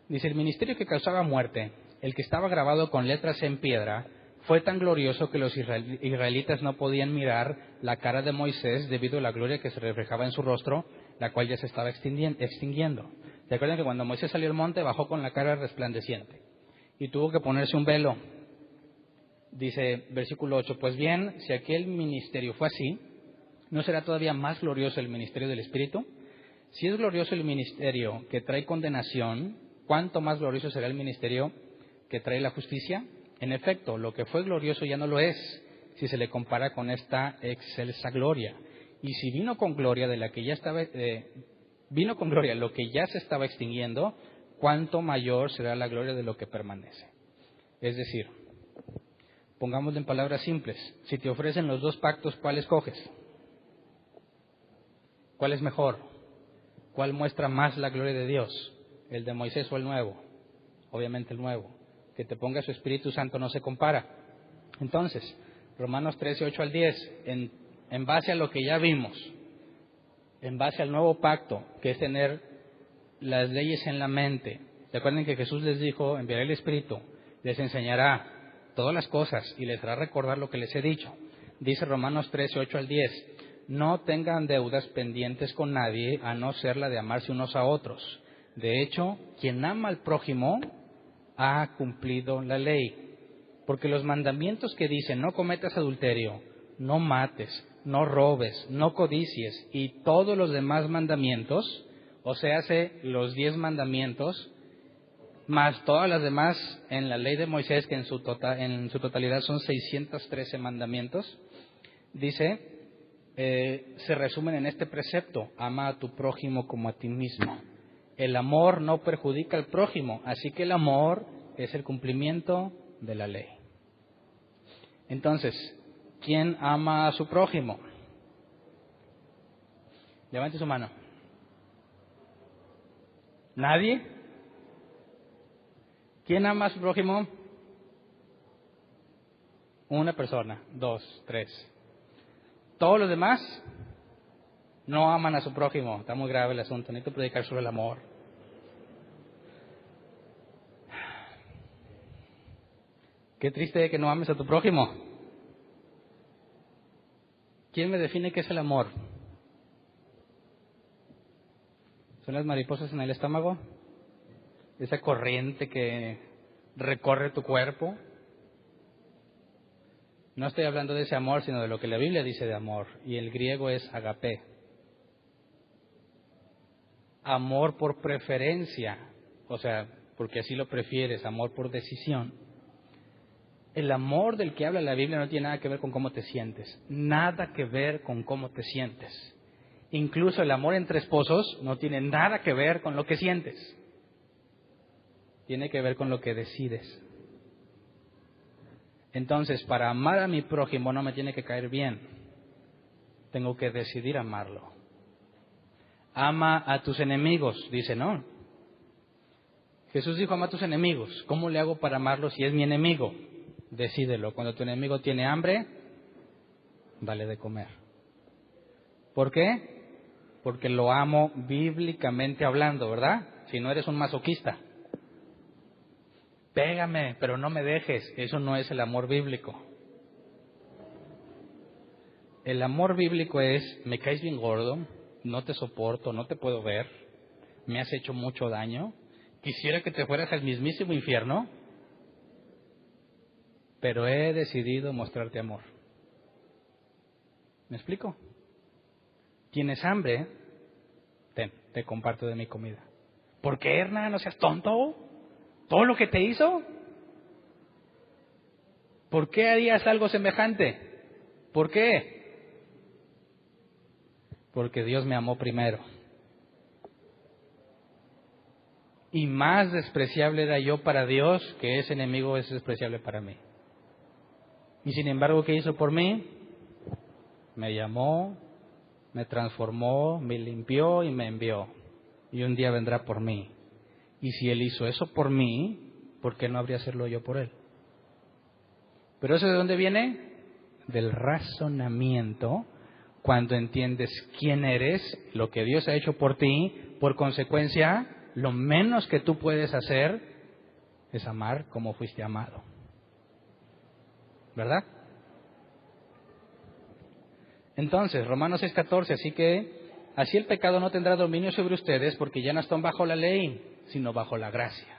Dice, el ministerio que causaba muerte, el que estaba grabado con letras en piedra, fue tan glorioso que los israelitas no podían mirar la cara de Moisés debido a la gloria que se reflejaba en su rostro, la cual ya se estaba extinguiendo. ¿Se acuerdan que cuando Moisés salió al monte bajó con la cara resplandeciente y tuvo que ponerse un velo? Dice, versículo 8, pues bien, si aquel ministerio fue así, ¿no será todavía más glorioso el ministerio del Espíritu? Si es glorioso el ministerio que trae condenación, ¿cuánto más glorioso será el ministerio que trae la justicia? En efecto, lo que fue glorioso ya no lo es, si se le compara con esta excelsa gloria. Y si vino con gloria de la que ya estaba vino con gloria lo que ya se estaba extinguiendo, cuánto mayor será la gloria de lo que permanece. Es decir, pongámoslo en palabras simples, si te ofrecen los dos pactos, ¿cuál escoges? ¿Cuál es mejor? ¿Cuál muestra más la gloria de Dios? ¿El de Moisés o el nuevo? Obviamente el nuevo. Que te ponga su Espíritu Santo no se compara. Entonces, Romanos 13, 8 al 10, en base a lo que ya vimos, en base al nuevo pacto, que es tener las leyes en la mente. Recuerden que Jesús les dijo, enviaré el Espíritu, les enseñará todas las cosas y les hará recordar lo que les he dicho. Dice Romanos 13, 8 al 10, no tengan deudas pendientes con nadie, a no ser la de amarse unos a otros. De hecho, quien ama al prójimo ha cumplido la ley. Porque los mandamientos que dicen, no cometas adulterio, no mates, no robes, no codicies, y todos los demás mandamientos, o sea, los 10 mandamientos, más todas las demás en la ley de Moisés, que en su totalidad son 613 mandamientos, dice, se resumen en este precepto: ama a tu prójimo como a ti mismo. El amor no perjudica al prójimo, así que el amor es el cumplimiento de la ley. Entonces, ¿quién ama a su prójimo? Levante su mano. ¿Nadie? ¿Quién ama a su prójimo? Una persona, 2, 3. Todos los demás no aman a su prójimo. Está muy grave el asunto. Necesito predicar sobre el amor. Qué triste que no ames a tu prójimo. ¿Quién me define qué es el amor? ¿Son las mariposas en el estómago? ¿Esa corriente que recorre tu cuerpo? No estoy hablando de ese amor, sino de lo que la Biblia dice de amor. Y el griego es agape. Amor por preferencia, o sea, porque así lo prefieres, amor por decisión. El amor del que habla la Biblia no tiene nada que ver con cómo te sientes, nada que ver con cómo te sientes. Incluso el amor entre esposos no tiene nada que ver con lo que sientes, tiene que ver con lo que decides. Entonces, para amar a mi prójimo no me tiene que caer bien, tengo que decidir amarlo. Ama a tus enemigos, dice, no. Jesús dijo, ama a tus enemigos. ¿Cómo le hago para amarlo si es mi enemigo? Decídelo. Cuando tu enemigo tiene hambre, dale de comer. ¿Por qué? Porque lo amo bíblicamente hablando, ¿verdad? Si no eres un masoquista. Pégame, pero no me dejes. Eso no es el amor bíblico. El amor bíblico es, me caes bien gordo, no te soporto, no te puedo ver, me has hecho mucho daño, quisiera que te fueras al mismísimo infierno, pero he decidido mostrarte amor. ¿Me explico? ¿Tienes hambre? Te comparto de mi comida. ¿Por qué, Hernán? ¿No seas tonto? ¿Todo lo que te hizo? ¿Por qué harías algo semejante? ¿Por qué? Porque Dios me amó primero. Y más despreciable era yo para Dios que ese enemigo es despreciable para mí. Y sin embargo, ¿qué hizo por mí? Me llamó, me transformó, me limpió y me envió. Y un día vendrá por mí. Y si Él hizo eso por mí, ¿por qué no habría hacerlo yo por Él? ¿Pero eso de dónde viene? Del razonamiento. Cuando entiendes quién eres, lo que Dios ha hecho por ti, por consecuencia, lo menos que tú puedes hacer es amar como fuiste amado. ¿Verdad? Entonces, Romanos 6:14, así el pecado no tendrá dominio sobre ustedes porque ya no están bajo la ley, sino bajo la gracia.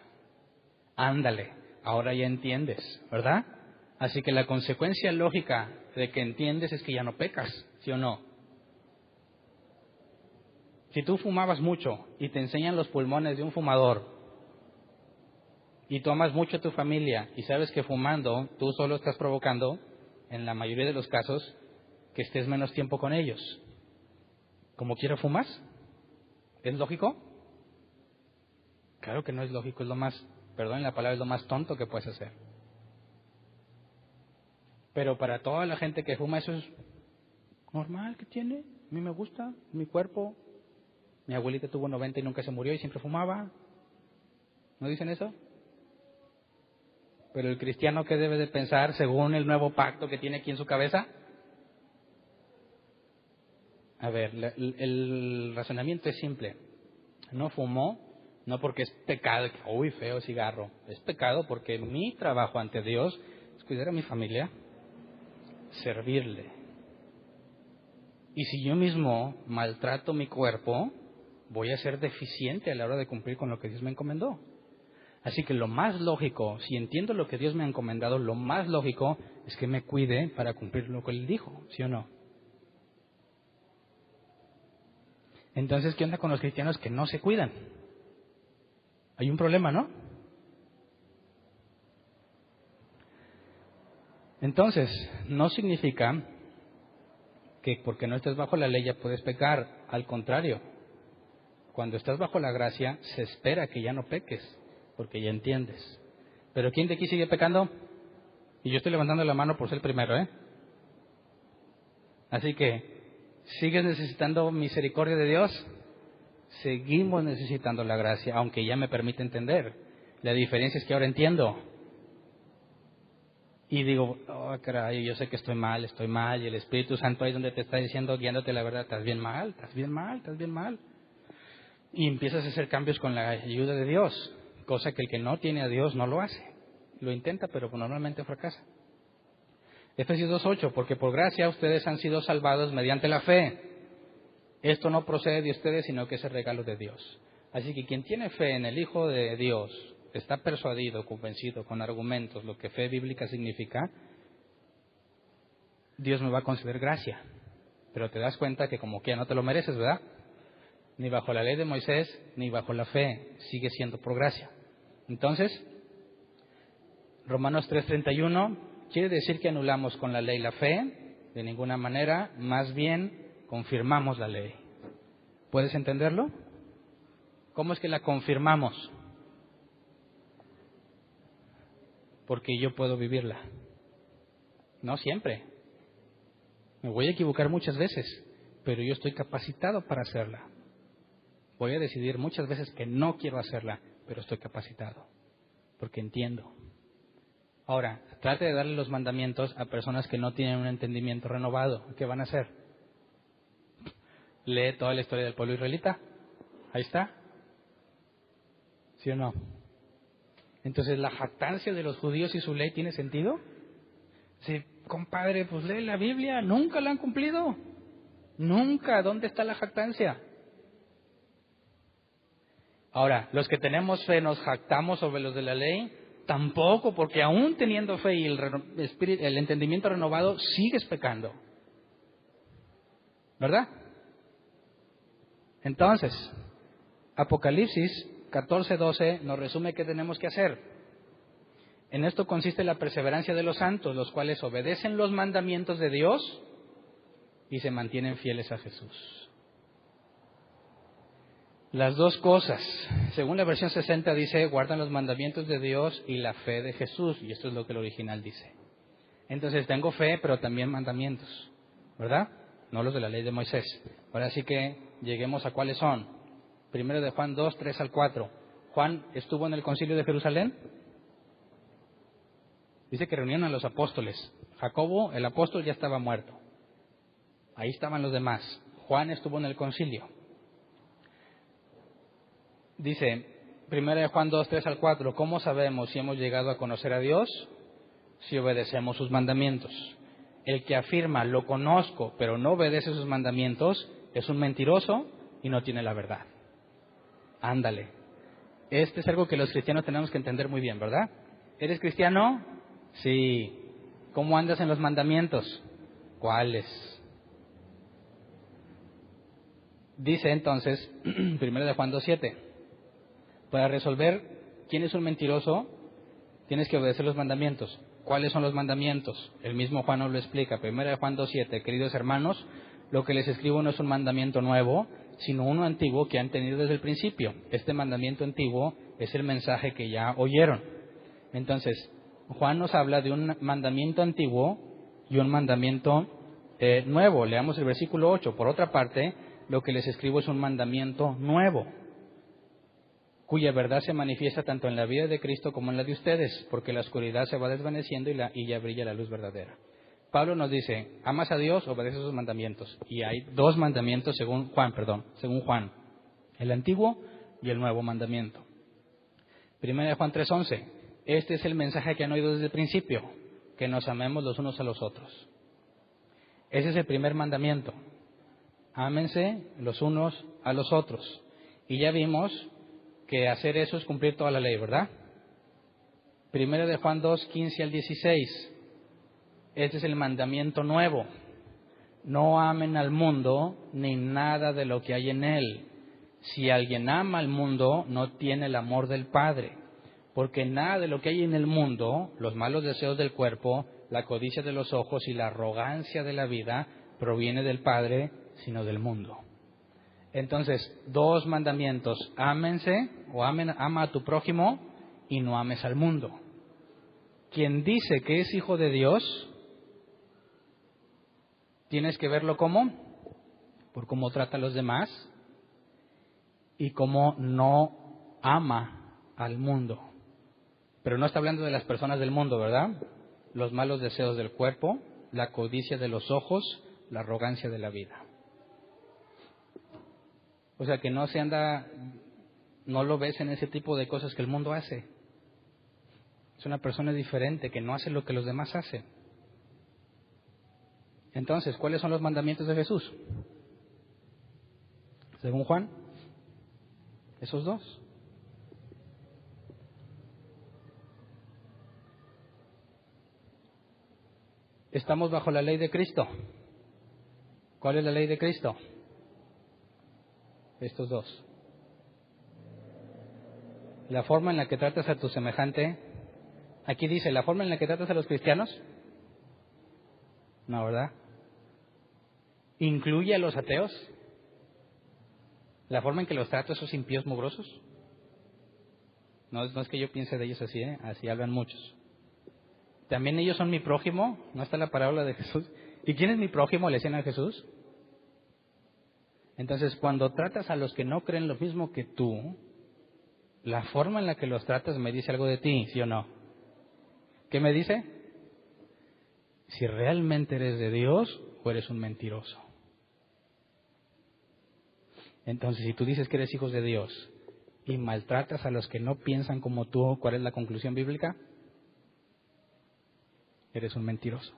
Ándale, ahora ya entiendes, ¿verdad? Así que la consecuencia lógica de que entiendes es que ya no pecas, ¿sí o no? Si tú fumabas mucho y te enseñan los pulmones de un fumador y tú amas mucho a tu familia y sabes que fumando tú solo estás provocando, en la mayoría de los casos, que estés menos tiempo con ellos. ¿Como quiera fumas? ¿Es lógico? Claro que no es lógico, es lo más, perdonen la palabra, es lo más tonto que puedes hacer. Pero para toda la gente que fuma, eso es normal, ¿qué tiene? A mí me gusta, mi cuerpo. Mi abuelita tuvo 90 y nunca se murió y siempre fumaba. ¿No dicen eso? Pero el cristiano, ¿qué debe de pensar según el nuevo pacto que tiene aquí en su cabeza? A ver, el razonamiento es simple. No fumó, no porque es pecado, uy, feo cigarro. Es pecado porque mi trabajo ante Dios es cuidar a mi familia, servirle. Y si yo mismo maltrato mi cuerpo, voy a ser deficiente a la hora de cumplir con lo que Dios me encomendó. Así que lo más lógico, si entiendo lo que Dios me ha encomendado, lo más lógico es que me cuide para cumplir lo que Él dijo, ¿sí o no? Entonces, ¿qué onda con los cristianos que no se cuidan? Hay un problema, ¿no? Entonces, no significa que porque no estés bajo la ley ya puedes pecar. Al contrario, cuando estás bajo la gracia, se espera que ya no peques, porque ya entiendes. Pero ¿quién de aquí sigue pecando? Y yo estoy levantando la mano por ser el primero, ¿eh? Así que, ¿sigues necesitando misericordia de Dios? Seguimos necesitando la gracia, aunque ya me permite entender. La diferencia es que ahora entiendo. Y digo, oh, caray, yo sé que estoy mal, y el Espíritu Santo ahí es donde te está diciendo, guiándote la verdad, estás bien mal, estás bien mal, estás bien mal. Y empiezas a hacer cambios con la ayuda de Dios, cosa que el que no tiene a Dios no lo hace. Lo intenta, pero normalmente fracasa. Efesios 2:8, porque por gracia ustedes han sido salvados mediante la fe. Esto no procede de ustedes, sino que es el regalo de Dios. Así que quien tiene fe en el Hijo de Dios, está persuadido, convencido, con argumentos, lo que fe bíblica significa, Dios me va a conceder gracia. Pero te das cuenta que como que ya no te lo mereces, ¿verdad? Ni bajo la ley de Moisés, ni bajo la fe, sigue siendo por gracia. Entonces, Romanos 3:31 quiere decir que anulamos con la ley la fe, de ninguna manera, más bien confirmamos la ley. ¿Puedes entenderlo? ¿Cómo es que la confirmamos? Porque yo puedo vivirla. No siempre. Me voy a equivocar muchas veces, pero yo estoy capacitado para hacerla. Voy a decidir muchas veces que no quiero hacerla, pero estoy capacitado, porque entiendo. Ahora, trate de darle los mandamientos a personas que no tienen un entendimiento renovado. ¿Qué van a hacer? Lee toda la historia del pueblo israelita. Ahí está. ¿Sí o no? Entonces, ¿la jactancia de los judíos y su ley tiene sentido? Sí, compadre, pues lee la Biblia. Nunca la han cumplido. Nunca. ¿Dónde está la jactancia? Ahora, los que tenemos fe nos jactamos sobre los de la ley. Tampoco, porque aún teniendo fe y el entendimiento renovado, sigues pecando. ¿Verdad? Entonces, Apocalipsis 14:12 nos resume qué tenemos que hacer. En esto consiste la perseverancia de los santos, los cuales obedecen los mandamientos de Dios y se mantienen fieles a Jesús. Las dos cosas, según la versión 60 dice, guardan los mandamientos de Dios y la fe de Jesús, y esto es lo que el original dice. Entonces tengo fe, pero también mandamientos, ¿verdad? No los de la ley de Moisés. Ahora sí que lleguemos a cuáles son. Primero de Juan 2:3-4. Juan estuvo en el concilio de Jerusalén. Dice que reunieron a los apóstoles. Jacobo, el apóstol, ya estaba muerto. Ahí estaban los demás. Juan estuvo en el concilio. Dice, 1 Juan 2:3-4, ¿cómo sabemos si hemos llegado a conocer a Dios? Si obedecemos sus mandamientos. El que afirma, lo conozco, pero no obedece sus mandamientos, es un mentiroso y no tiene la verdad. Ándale. Este es algo que los cristianos tenemos que entender muy bien, ¿verdad? ¿Eres cristiano? Sí. ¿Cómo andas en los mandamientos? ¿Cuáles? Dice entonces, 1 Juan 2:7, para resolver quién es un mentiroso, tienes que obedecer los mandamientos. ¿Cuáles son los mandamientos? El mismo Juan nos lo explica. 1 Juan 2:7, queridos hermanos, lo que les escribo no es un mandamiento nuevo, sino uno antiguo que han tenido desde el principio. Este mandamiento antiguo es el mensaje que ya oyeron. Entonces, Juan nos habla de un mandamiento antiguo y un mandamiento nuevo. Leamos el versículo 8. Por otra parte, lo que les escribo es un mandamiento nuevo, cuya verdad se manifiesta tanto en la vida de Cristo como en la de ustedes, porque la oscuridad se va desvaneciendo y ya brilla la luz verdadera. Pablo nos dice, amas a Dios, obedece sus mandamientos. Y hay dos mandamientos según Juan, el antiguo y el nuevo mandamiento. Primera de Juan 3:11, este es el mensaje que han oído desde el principio, que nos amemos los unos a los otros. Ese es el primer mandamiento. Ámense los unos a los otros. Y ya vimos que hacer eso es cumplir toda la ley, ¿verdad? Primera de Juan 2:15 al 16. Este es el mandamiento nuevo. No amen al mundo ni nada de lo que hay en él. Si alguien ama al mundo, no tiene el amor del Padre. Porque nada de lo que hay en el mundo, los malos deseos del cuerpo, la codicia de los ojos y la arrogancia de la vida, proviene del Padre, sino del mundo. Entonces, dos mandamientos: ámense o ama a tu prójimo y no ames al mundo. Quien dice que es hijo de Dios, tienes que verlo ¿cómo? Por cómo trata a los demás y cómo no ama al mundo. Pero no está hablando de las personas del mundo, ¿verdad? Los malos deseos del cuerpo, la codicia de los ojos, la arrogancia de la vida. O sea que no lo ves en ese tipo de cosas que el mundo hace. Es una persona diferente que no hace lo que los demás hacen. Entonces, ¿cuáles son los mandamientos de Jesús? Según Juan, esos dos. Estamos bajo la ley de Cristo. ¿Cuál es la ley de Cristo? Estos dos. La forma en la que tratas a tu semejante, aquí dice, ¿la forma en la que tratas a los cristianos? No, ¿verdad? ¿Incluye a los ateos? ¿La forma en que los trato a esos impíos mugrosos? No es que yo piense de ellos así, así hablan muchos. ¿También ellos son mi prójimo? ¿No está la parábola de Jesús? ¿Y quién es mi prójimo? Le decían a Jesús. Entonces, cuando tratas a los que no creen lo mismo que tú, la forma en la que los tratas me dice algo de ti, ¿sí o no? ¿Qué me dice? Si realmente eres de Dios o eres un mentiroso. Entonces, si tú dices que eres hijos de Dios y maltratas a los que no piensan como tú, ¿cuál es la conclusión bíblica? Eres un mentiroso.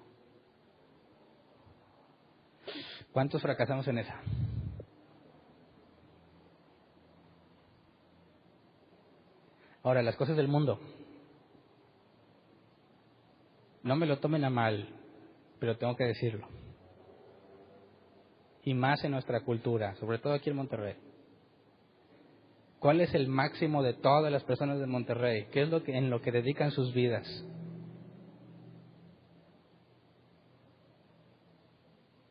¿Cuántos fracasamos en esa? Ahora, las cosas del mundo. No me lo tomen a mal, pero tengo que decirlo. Y más en nuestra cultura, sobre todo aquí en Monterrey. ¿Cuál es el máximo de todas las personas de Monterrey? ¿Qué es en lo que dedican sus vidas?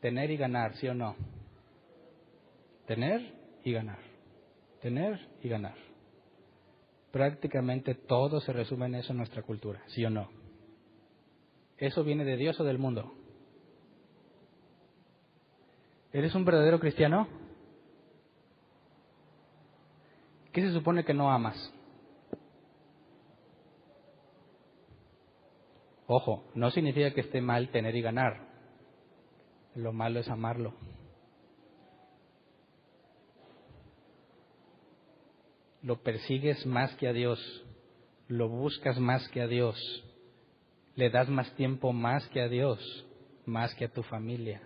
Tener y ganar, ¿sí o no? Tener y ganar. Tener y ganar. Prácticamente todo se resume en eso en nuestra cultura, ¿sí o no? ¿Eso viene de Dios o del mundo? ¿Eres un verdadero cristiano? ¿Qué se supone que no amas? Ojo, no significa que esté mal tener y ganar. Lo malo es amarlo. Lo persigues más que a Dios, lo buscas más que a Dios, le das más tiempo más que a Dios, más que a tu familia,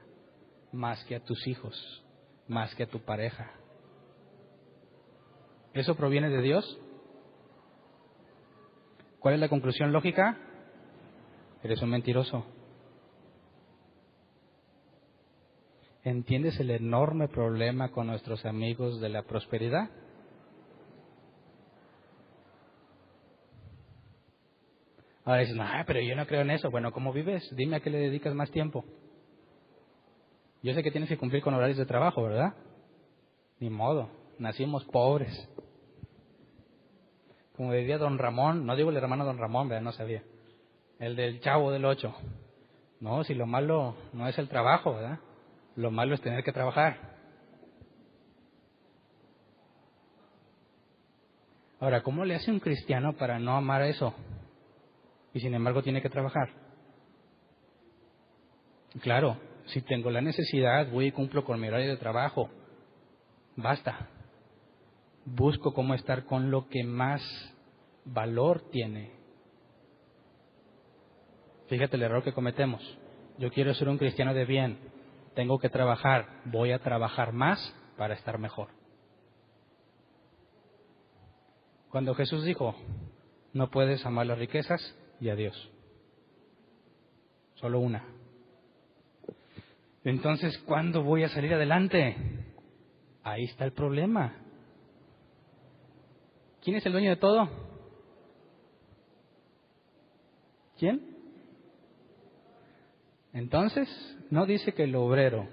más que a tus hijos, más que a tu pareja. ¿Eso proviene de Dios? ¿Cuál es la conclusión lógica? Eres un mentiroso. ¿Entiendes el enorme problema con nuestros amigos de la prosperidad? Ahora dices, no, pero yo no creo en eso. Bueno, ¿cómo vives? Dime a qué le dedicas más tiempo. Yo sé que tienes que cumplir con horarios de trabajo, ¿verdad? Ni modo, nacimos pobres. Como diría don Ramón, no digo el hermano don Ramón, ¿verdad? No sabía. El del Chavo del Ocho. No, si lo malo no es el trabajo, ¿verdad? Lo malo es tener que trabajar. Ahora, ¿cómo le hace un cristiano para no amar eso? Y sin embargo tiene que trabajar. Claro, si tengo la necesidad, voy y cumplo con mi horario de trabajo. Basta. Busco cómo estar con lo que más valor tiene. Fíjate el error que cometemos. Yo quiero ser un cristiano de bien. Tengo que trabajar. Voy a trabajar más para estar mejor. Cuando Jesús dijo, no puedes amar las riquezas y a Dios. Solo una. Entonces, ¿cuándo voy a salir adelante? Ahí está el problema. ¿Quién es el dueño de todo? ¿Quién? Entonces, ¿no dice que el obrero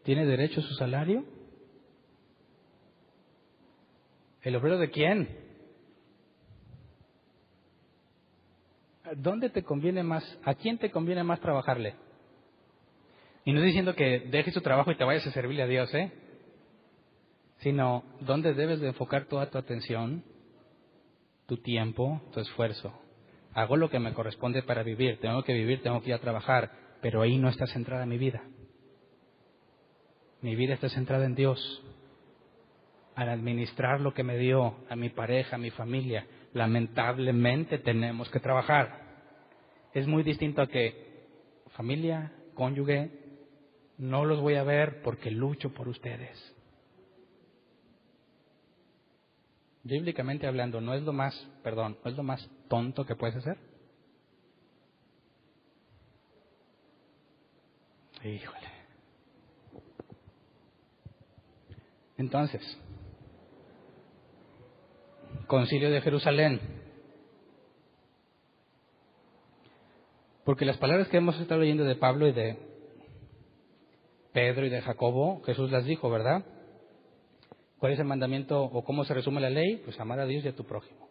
tiene derecho a su salario? ¿El obrero de quién? ¿Dónde te conviene más? ¿A quién te conviene más trabajarle? Y no estoy diciendo que dejes tu trabajo y te vayas a servirle a Dios, sino dónde debes de enfocar toda tu atención, tu tiempo, tu esfuerzo. Hago lo que me corresponde para vivir, tengo que ir a trabajar, pero ahí no está centrada mi vida. Mi vida está centrada en Dios. Al administrar lo que me dio a mi pareja, a mi familia, lamentablemente tenemos que trabajar. Es muy distinto a que familia, cónyuge, no los voy a ver porque lucho por ustedes. Bíblicamente hablando, no es lo más tonto que puedes hacer. Híjole. Entonces, Concilio de Jerusalén. Porque las palabras que hemos estado leyendo de Pablo y de Pedro y de Jacobo, Jesús las dijo, ¿verdad? ¿Cuál es el mandamiento o cómo se resume la ley? Pues amar a Dios y a tu prójimo.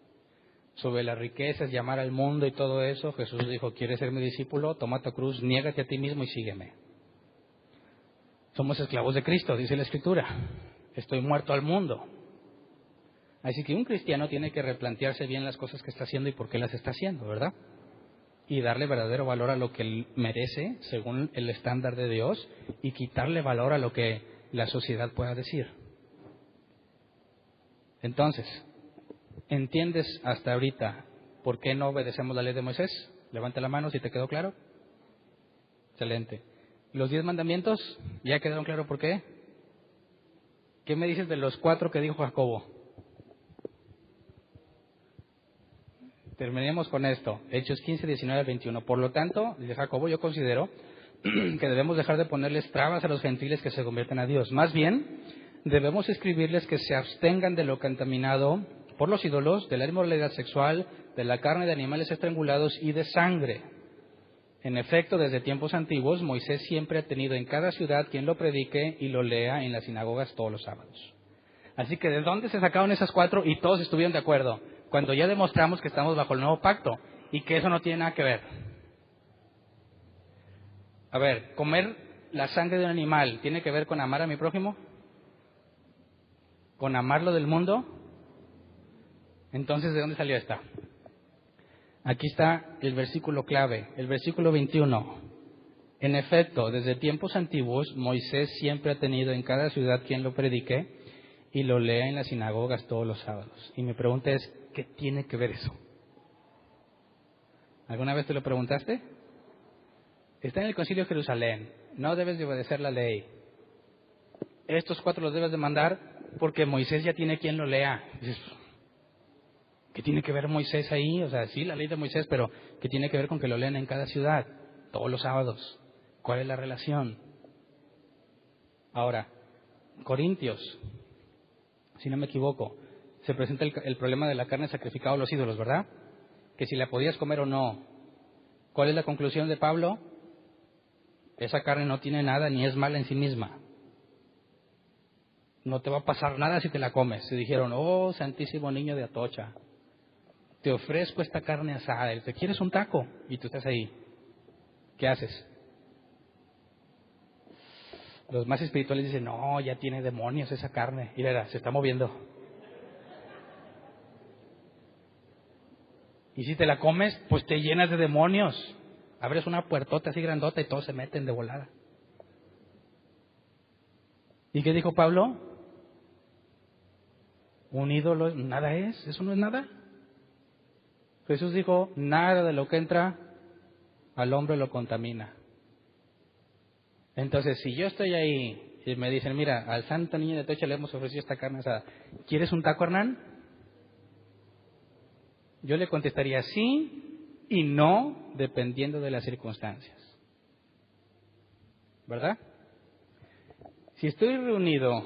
Sobre las riquezas y amar al mundo y todo eso, Jesús dijo, ¿quieres ser mi discípulo? Toma tu cruz, niégate a ti mismo y sígueme. Somos esclavos de Cristo, dice la Escritura. Estoy muerto al mundo. Así que un cristiano tiene que replantearse bien las cosas que está haciendo y por qué las está haciendo, ¿verdad? Y darle verdadero valor a lo que él merece, según el estándar de Dios, y quitarle valor a lo que la sociedad pueda decir. Entonces, ¿entiendes hasta ahorita por qué no obedecemos la ley de Moisés? Levanta la mano si te quedó claro. Excelente. Los 10 mandamientos, ¿ya quedaron claro por qué? ¿Qué me dices de los 4 que dijo Jacobo? Terminemos con esto. Hechos 15, 19, 21. Por lo tanto, dice Jacobo, yo considero que debemos dejar de ponerles trabas a los gentiles que se convierten a Dios. Más bien, debemos escribirles que se abstengan de lo contaminado por los ídolos, de la inmoralidad sexual, de la carne de animales estrangulados y de sangre. En efecto, desde tiempos antiguos, Moisés siempre ha tenido en cada ciudad quien lo predique y lo lea en las sinagogas todos los sábados. Así que, ¿de dónde se sacaron esas 4? Y todos estuvieron de acuerdo. Cuando ya demostramos que estamos bajo el nuevo pacto y que eso no tiene nada que ver. A ver, ¿comer la sangre de un animal tiene que ver con amar a mi prójimo? ¿Con amarlo del mundo? Entonces, ¿de dónde salió esta? Aquí está el versículo clave, el versículo 21. En efecto, desde tiempos antiguos, Moisés siempre ha tenido en cada ciudad quien lo predique y lo lea en las sinagogas todos los sábados. Y mi pregunta es, ¿qué tiene que ver eso? ¿Alguna vez te lo preguntaste? Está en el Concilio de Jerusalén. No debes de obedecer la ley. Estos 4 los debes de mandar porque Moisés ya tiene quien lo lea. Dices, ¿qué tiene que ver Moisés ahí? O sea, sí, la ley de Moisés, pero ¿qué tiene que ver con que lo lean en cada ciudad? Todos los sábados. ¿Cuál es la relación? Ahora, Corintios, si no me equivoco, se presenta el problema de la carne sacrificada a los ídolos, ¿verdad? Que si la podías comer o no. ¿Cuál es la conclusión de Pablo? Esa carne no tiene nada ni es mala en sí misma. no te va a pasar nada si te la comes. Y dijeron, oh, santísimo niño de Atocha, te ofrezco esta carne asada. Y te ¿quieres un taco? Y tú estás ahí. ¿Qué haces? Los más espirituales dicen, no, ya tiene demonios esa carne. Y verá, se está moviendo. Y si te la comes, pues te llenas de demonios. Abres una puertota así grandota y todos se meten de volada. ¿Y qué dijo Pablo? Un ídolo nada es, eso no es nada. Jesús dijo, nada de lo que entra al hombre lo contamina. Entonces, si yo estoy ahí y me dicen, mira, al santo niño de Atocha le hemos ofrecido esta carne asada, ¿quieres un taco, Hernán? Yo le contestaría sí y no, dependiendo de las circunstancias. ¿Verdad? Si estoy reunido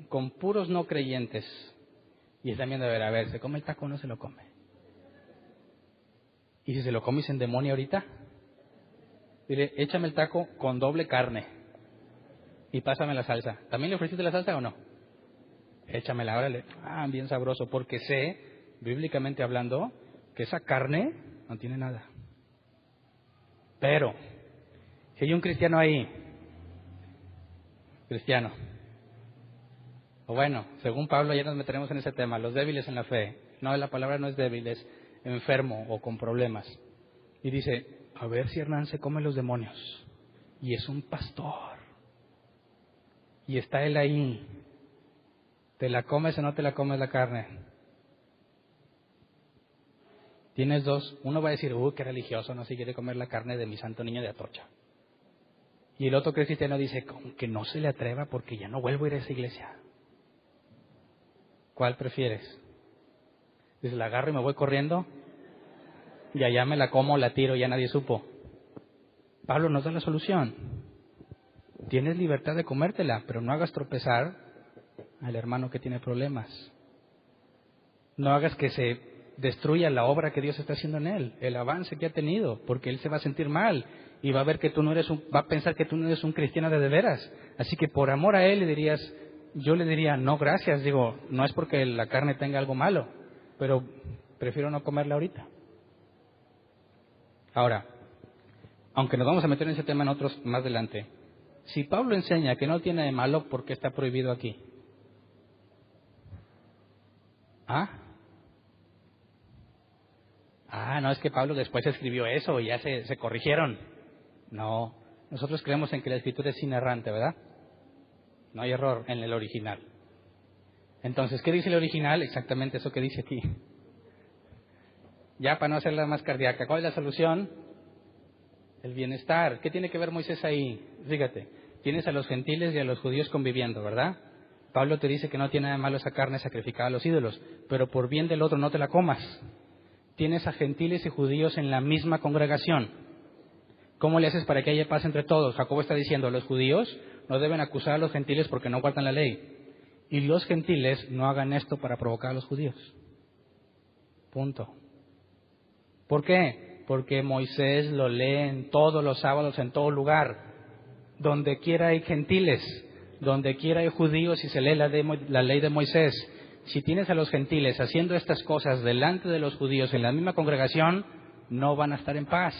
con puros no creyentes y están viendo, a ver, ¿se come el taco o no se lo come? Y si se lo come y se endemonia ahorita, dile, échame el taco con doble carne y pásame la salsa. ¿También le ofreciste la salsa o no? Échamela, órale. Bien sabroso, porque sé, bíblicamente hablando, que esa carne no tiene nada. Pero, si hay un cristiano ahí, o bueno, según Pablo, ya nos meteremos en ese tema, los débiles en la fe. No, la palabra no es débil, es enfermo o con problemas. Y dice, a ver si Hernán se come los demonios. Y es un pastor. Y está él ahí. ¿Te la comes o no te la comes la carne? Tienes dos. Uno va a decir, qué religioso, no se quiere comer la carne de mi santo niño de Atocha. Y el otro que es cristiano dice, que no se le atreva porque ya no vuelvo a ir a esa iglesia. ¿Cuál prefieres? Dice, la agarro y me voy corriendo y allá me la como, la tiro, ya nadie supo. Pablo nos da la solución. Tienes libertad de comértela, pero no hagas tropezar al hermano que tiene problemas. No hagas que se destruya la obra que Dios está haciendo en él, el avance que ha tenido, porque él se va a sentir mal y va a ver que tú no eres va a pensar que tú no eres un cristiano de veras. Así que por amor a él yo le diría, no, gracias. Digo, no es porque la carne tenga algo malo, pero prefiero no comerla ahorita. Ahora, aunque nos vamos a meter en ese tema en otros más adelante, si Pablo enseña que no tiene de malo, ¿por qué está prohibido aquí? No, es que Pablo después escribió eso y ya se corrigieron. No, nosotros creemos en que la escritura es inerrante, ¿verdad? No hay error en el original. Entonces, ¿qué dice el original? Exactamente eso que dice aquí. Ya para no hacerla más cardíaca, ¿cuál es la solución? El bienestar. ¿Qué tiene que ver Moisés ahí? Fíjate, tienes a los gentiles y a los judíos conviviendo, ¿verdad? Pablo te dice que no tiene nada de malo esa carne sacrificada a los ídolos, pero por bien del otro no te la comas. Tienes a gentiles y judíos en la misma congregación. ¿Cómo le haces para que haya paz entre todos? Jacobo está diciendo, los judíos no deben acusar a los gentiles porque no guardan la ley. Y los gentiles no hagan esto para provocar a los judíos. Punto. ¿Por qué? Porque Moisés lo leen todos los sábados en todo lugar. Donde quiera hay gentiles, donde quiera hay judíos y se lee la ley de Moisés. Si tienes a los gentiles haciendo estas cosas delante de los judíos en la misma congregación, no van a estar en paz.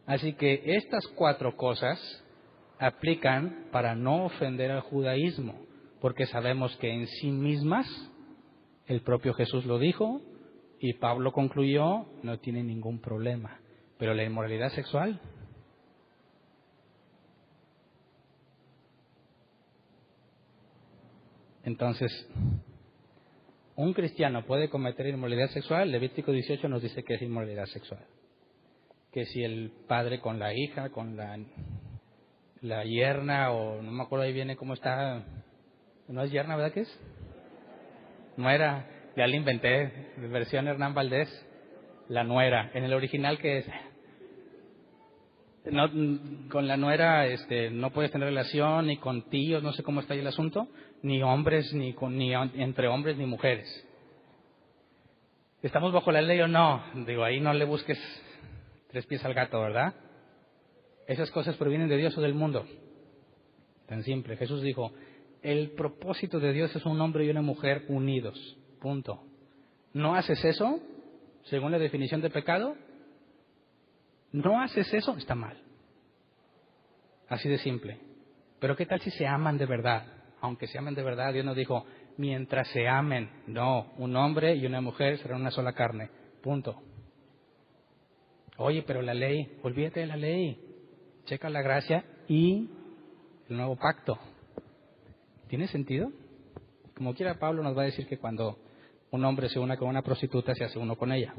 Así que estas 4 cosas aplican para no ofender al judaísmo, porque sabemos que en sí mismas, el propio Jesús lo dijo, y Pablo concluyó, no tiene ningún problema. Pero la inmoralidad sexual, entonces, un cristiano puede cometer inmoralidad sexual. Levítico 18 nos dice que es inmoralidad sexual. Que si el padre con la hija, con la yerna, o no me acuerdo ahí viene cómo está, no es yerna, ¿verdad que es? Nuera, ya la inventé, versión Hernán Valdés, la nuera. En el original, ¿qué es? No, con la nuera no puedes tener relación, ni con tíos, no sé cómo está ahí el asunto, ni hombres, ni entre hombres ni mujeres. ¿Estamos bajo la ley o no? Digo, ahí no le busques 3 pies al gato, ¿verdad? Esas cosas provienen de Dios o del mundo. Tan simple. Jesús dijo, El propósito de Dios es un hombre y una mujer unidos. Punto. ¿No haces eso, según la definición de pecado? ¿No haces eso? Está mal. Así de simple. Pero ¿qué tal si se aman de verdad? Aunque se amen de verdad, Dios nos dijo, mientras se amen. No, un hombre y una mujer serán una sola carne. Punto. Oye, pero la ley, olvídate de la ley. Checa la gracia y el nuevo pacto. ¿Tiene sentido? Como quiera, Pablo nos va a decir que cuando un hombre se une con una prostituta, se hace uno con ella.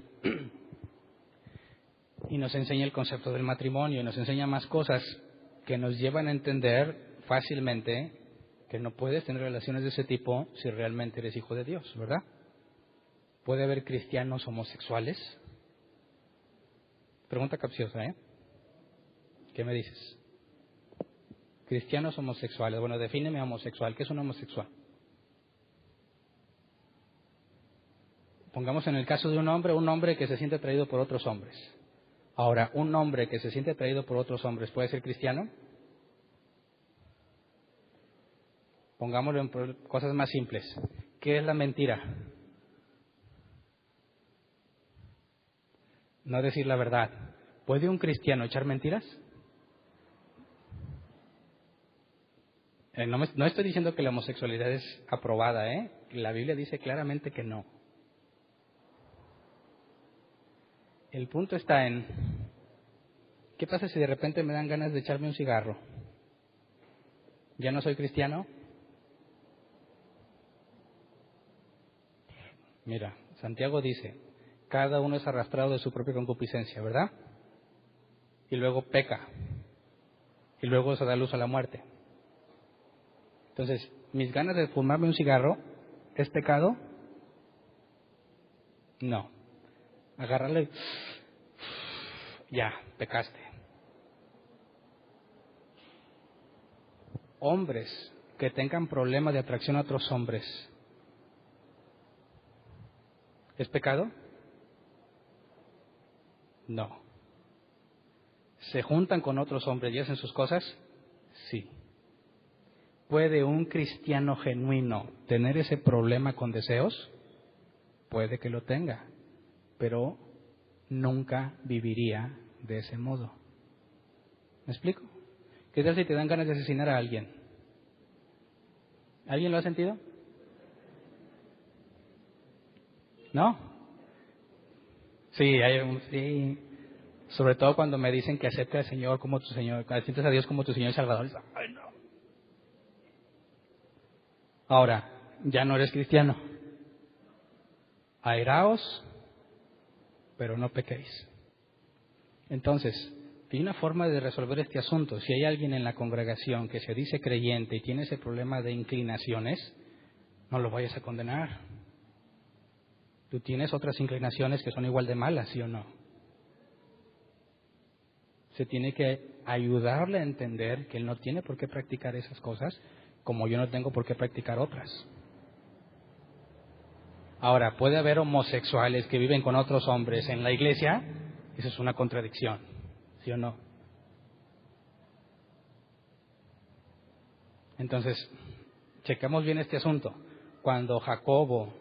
Y nos enseña el concepto del matrimonio, y nos enseña más cosas que nos llevan a entender fácilmente que no puedes tener relaciones de ese tipo si realmente eres hijo de Dios, ¿verdad? ¿Puede haber cristianos homosexuales? Pregunta capciosa, ¿eh? ¿Qué me dices? Cristianos homosexuales. Bueno, defíneme homosexual. ¿Qué es un homosexual? Pongamos en el caso de un hombre que se siente atraído por otros hombres. Ahora, ¿un hombre que se siente atraído por otros hombres puede ser cristiano? Pongámoslo en cosas más simples. ¿Qué es la mentira? No decir la verdad. ¿Puede un cristiano echar mentiras? No estoy diciendo que la homosexualidad es aprobada, ¿eh? La Biblia dice claramente que no. El punto está en, ¿qué pasa si de repente me dan ganas de echarme un cigarro? ¿Ya no soy cristiano? Mira, Santiago dice, cada uno es arrastrado de su propia concupiscencia, ¿verdad? Y luego peca. Y luego se da luz a la muerte. Entonces, ¿mis ganas de fumarme un cigarro es pecado? No. Agárrale, ya, pecaste. Hombres que tengan problema de atracción a otros hombres, ¿es pecado? No. ¿Se juntan con otros hombres y hacen sus cosas? Sí. ¿Puede un cristiano genuino tener ese problema con deseos? Puede que lo tenga, pero nunca viviría de ese modo. ¿Me explico? ¿Qué tal si te dan ganas de asesinar a alguien? ¿Alguien lo ha sentido? ¿No? Sí. Sobre todo cuando me dicen que acepte al Señor como tu Señor, que aceptes a Dios como tu Señor y Salvador. Ay, no. Ahora, ya no eres cristiano. Airaos, pero no pequéis. Entonces, hay una forma de resolver este asunto. Si hay alguien en la congregación que se dice creyente y tiene ese problema de inclinaciones, no lo vayas a condenar. Tú tienes otras inclinaciones que son igual de malas, ¿sí o no? Se tiene que ayudarle a entender que él no tiene por qué practicar esas cosas, como yo no tengo por qué practicar otras. Ahora, puede haber homosexuales que viven con otros hombres en la iglesia, eso es una contradicción, ¿sí o no? Entonces, checamos bien este asunto. Cuando Jacobo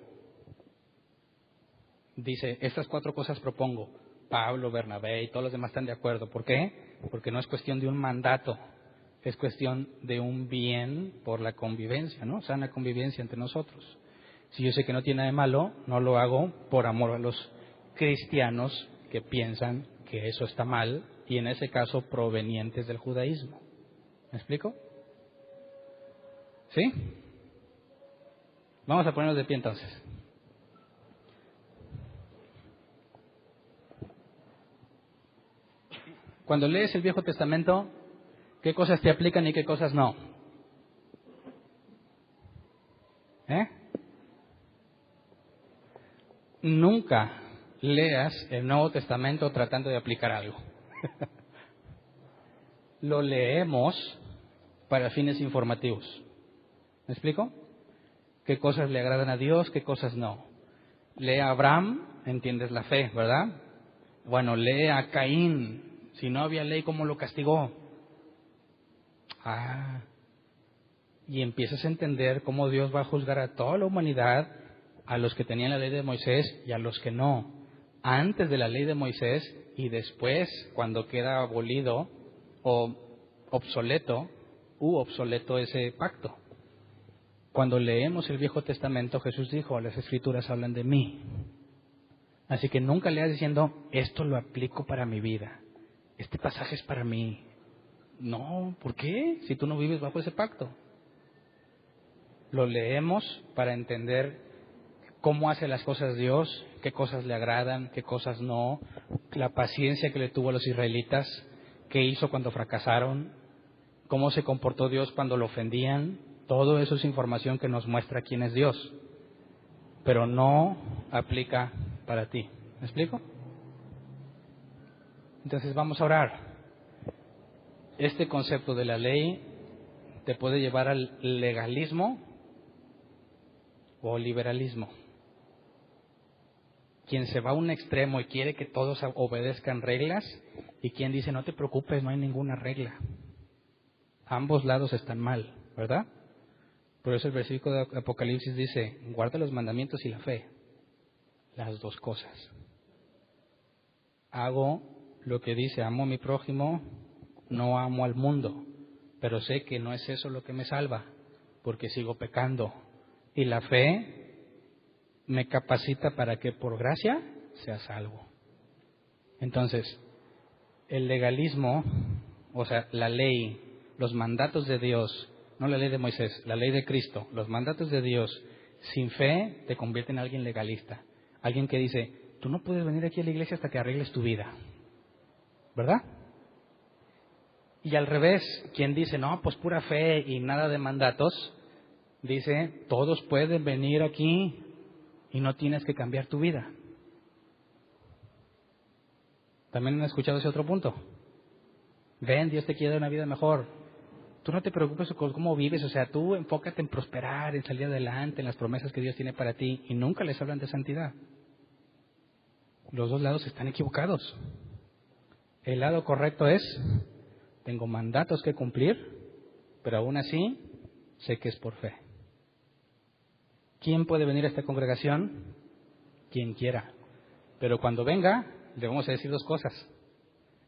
dice, estas 4 cosas propongo, Pablo, Bernabé y todos los demás están de acuerdo. ¿Por qué? Porque no es cuestión de un mandato, es cuestión de un bien por la convivencia, ¿no? Sana convivencia entre nosotros. Si yo sé que no tiene nada de malo, no lo hago por amor a los cristianos que piensan que eso está mal y en ese caso provenientes del judaísmo. ¿Me explico? ¿Sí? Vamos a ponernos de pie entonces. Cuando lees el Viejo Testamento, ¿qué cosas te aplican y qué cosas no? Nunca leas el Nuevo Testamento tratando de aplicar algo. Lo leemos para fines informativos. ¿Me explico? ¿Qué cosas le agradan a Dios, qué cosas no? Lee a Abraham, entiendes la fe, ¿verdad? Bueno, lee a Caín. Si no había ley, ¿cómo lo castigó? y empiezas a entender cómo Dios va a juzgar a toda la humanidad, a los que tenían la ley de Moisés y a los que no, antes de la ley de Moisés y después, cuando queda abolido o obsoleto ese pacto. Cuando leemos el Viejo Testamento, Jesús dijo, las Escrituras hablan de mí. Así que nunca leas diciendo, esto lo aplico para mi vida, este pasaje es para mí. No, ¿por qué? Si tú no vives bajo ese pacto. Lo leemos para entender cómo hace las cosas Dios, qué cosas le agradan, qué cosas no, la paciencia que le tuvo a los israelitas, qué hizo cuando fracasaron, cómo se comportó Dios cuando lo ofendían. Todo eso es información que nos muestra quién es Dios, pero no aplica para ti. ¿Me explico? Entonces vamos a orar. Este concepto de la ley te puede llevar al legalismo o liberalismo. Quien se va a un extremo y quiere que todos obedezcan reglas, y quien dice, no te preocupes, no hay ninguna regla. Ambos lados están mal, ¿verdad? Por eso el versículo de Apocalipsis dice, guarda los mandamientos y la fe. Las dos cosas. Hago lo que dice, amo a mi prójimo, no amo al mundo, pero sé que no es eso lo que me salva, porque sigo pecando. Y la fe me capacita para que por gracia sea salvo. Entonces, el legalismo, o sea, la ley, los mandatos de Dios, no la ley de Moisés, la ley de Cristo, los mandatos de Dios, sin fe te convierten en alguien legalista. Alguien que dice, tú no puedes venir aquí a la iglesia hasta que arregles tu vida. ¿Verdad? Y al revés, quien dice, no, pues pura fe y nada de mandatos, dice, todos pueden venir aquí y no tienes que cambiar tu vida. ¿También han escuchado ese otro punto? Ven, Dios te quiere dar una vida mejor. Tú no te preocupes con cómo vives, o sea, tú enfócate en prosperar, en salir adelante, en las promesas que Dios tiene para ti, y nunca les hablan de santidad. Los dos lados están equivocados. El lado correcto es, tengo mandatos que cumplir, pero aún así sé que es por fe. ¿Quién puede venir a esta congregación? Quien quiera. Pero cuando venga, le vamos a decir dos cosas.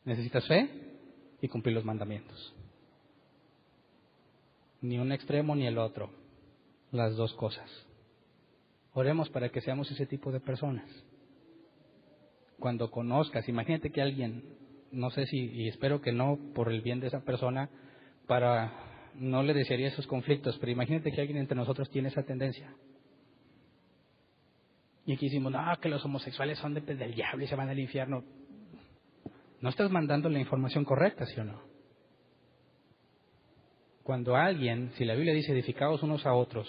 Necesitas fe y cumplir los mandamientos. Ni un extremo ni el otro. Las dos cosas. Oremos para que seamos ese tipo de personas. Cuando conozcas, imagínate que alguien, no sé si, y espero que no, por el bien de esa persona, no le desearía esos conflictos, pero imagínate que alguien entre nosotros tiene esa tendencia. Y aquí decimos, no, que los homosexuales son del diablo y se van al infierno. No estás mandando la información correcta, ¿sí o no? Cuando alguien, si la Biblia dice edificaos unos a otros,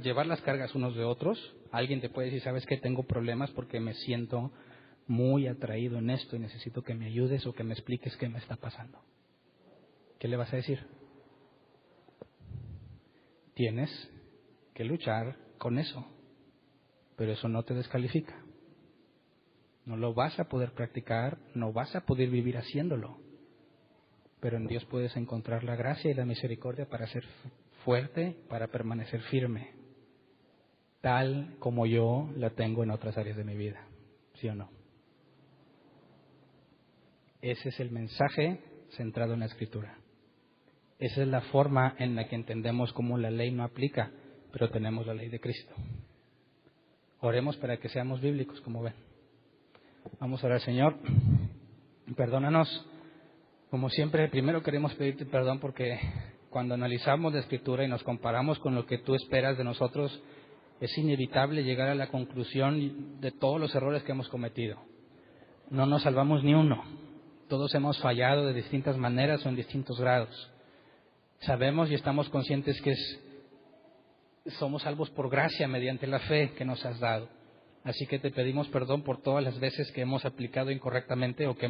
llevar las cargas unos de otros, alguien te puede decir, ¿sabes qué? Tengo problemas porque me siento muy atraído en esto y necesito que me ayudes o que me expliques qué me está pasando. ¿Qué le vas a decir? Tienes que luchar con eso, pero eso no te descalifica. No lo vas a poder practicar, no vas a poder vivir haciéndolo, pero en Dios puedes encontrar la gracia y la misericordia para ser fuerte, para permanecer firme, tal como yo la tengo en otras áreas de mi vida, ¿sí o no? Ese es el mensaje centrado en la Escritura. Esa es la forma en la que entendemos cómo la ley no aplica, pero tenemos la ley de Cristo. Oremos para que seamos bíblicos, como ven. Vamos a orar, Señor, perdónanos. Como siempre, primero queremos pedirte perdón porque cuando analizamos la Escritura y nos comparamos con lo que tú esperas de nosotros, es inevitable llegar a la conclusión de todos los errores que hemos cometido. No nos salvamos ni uno. Todos hemos fallado de distintas maneras o en distintos grados. Sabemos y estamos conscientes que somos salvos por gracia mediante la fe que nos has dado. Así que te pedimos perdón por todas las veces que hemos aplicado incorrectamente o que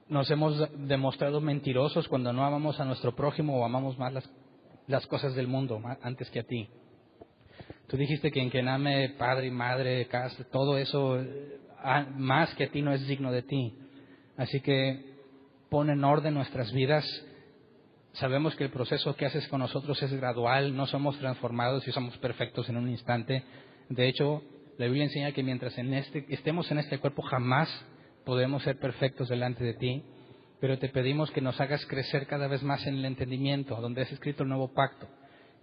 nos hemos demostrado mentirosos cuando no amamos a nuestro prójimo o amamos más las cosas del mundo antes que a ti. Tú dijiste que en quien ame padre y madre, casa, todo eso más que a ti no es digno de ti. Así que pon en orden nuestras vidas Sabemos que el proceso que haces con nosotros es gradual, no somos transformados y somos perfectos en un instante. De hecho, la Biblia enseña que mientras estemos en este cuerpo jamás podemos ser perfectos delante de ti, pero te pedimos que nos hagas crecer cada vez más en el entendimiento, donde has escrito el nuevo pacto,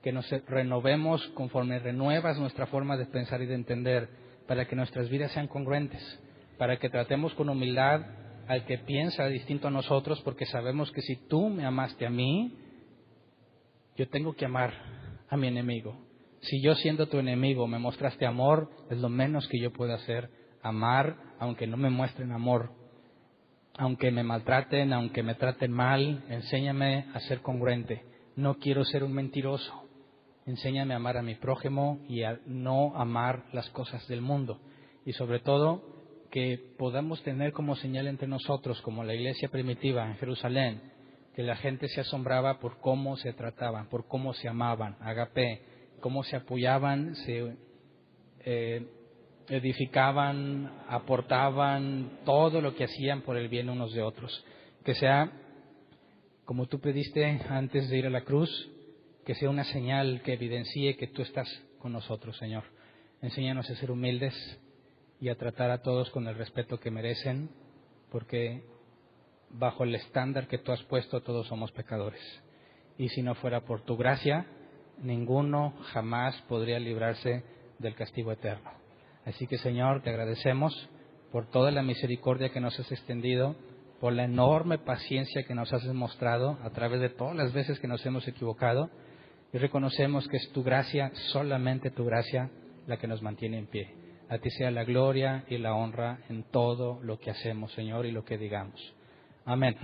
que nos renovemos conforme renuevas nuestra forma de pensar y de entender, para que nuestras vidas sean congruentes, para que tratemos con humildad al que piensa distinto a nosotros, porque sabemos que si tú me amaste a mí, yo tengo que amar a mi enemigo. Si yo siendo tu enemigo me mostraste amor, es lo menos que yo puedo hacer, amar aunque no me muestren amor, aunque me maltraten, aunque me traten mal. Enséñame a ser congruente. No quiero ser un mentiroso. Enséñame a amar a mi prójimo y a no amar las cosas del mundo. Y sobre todo, que podamos tener como señal entre nosotros, como la iglesia primitiva en Jerusalén, que la gente se asombraba por cómo se trataban, por cómo se amaban, agape, cómo se apoyaban, se edificaban, aportaban, todo lo que hacían por el bien unos de otros. Que sea, como tú pediste antes de ir a la cruz, que sea una señal que evidencie que tú estás con nosotros, Señor. Enséñanos a ser humildes y a tratar a todos con el respeto que merecen, porque bajo el estándar que tú has puesto todos somos pecadores. Y si no fuera por tu gracia, ninguno jamás podría librarse del castigo eterno. Así que, Señor, te agradecemos por toda la misericordia que nos has extendido, por la enorme paciencia que nos has mostrado a través de todas las veces que nos hemos equivocado, y reconocemos que es tu gracia, solamente tu gracia, la que nos mantiene en pie. A ti sea la gloria y la honra en todo lo que hacemos, Señor, y lo que digamos. Amén.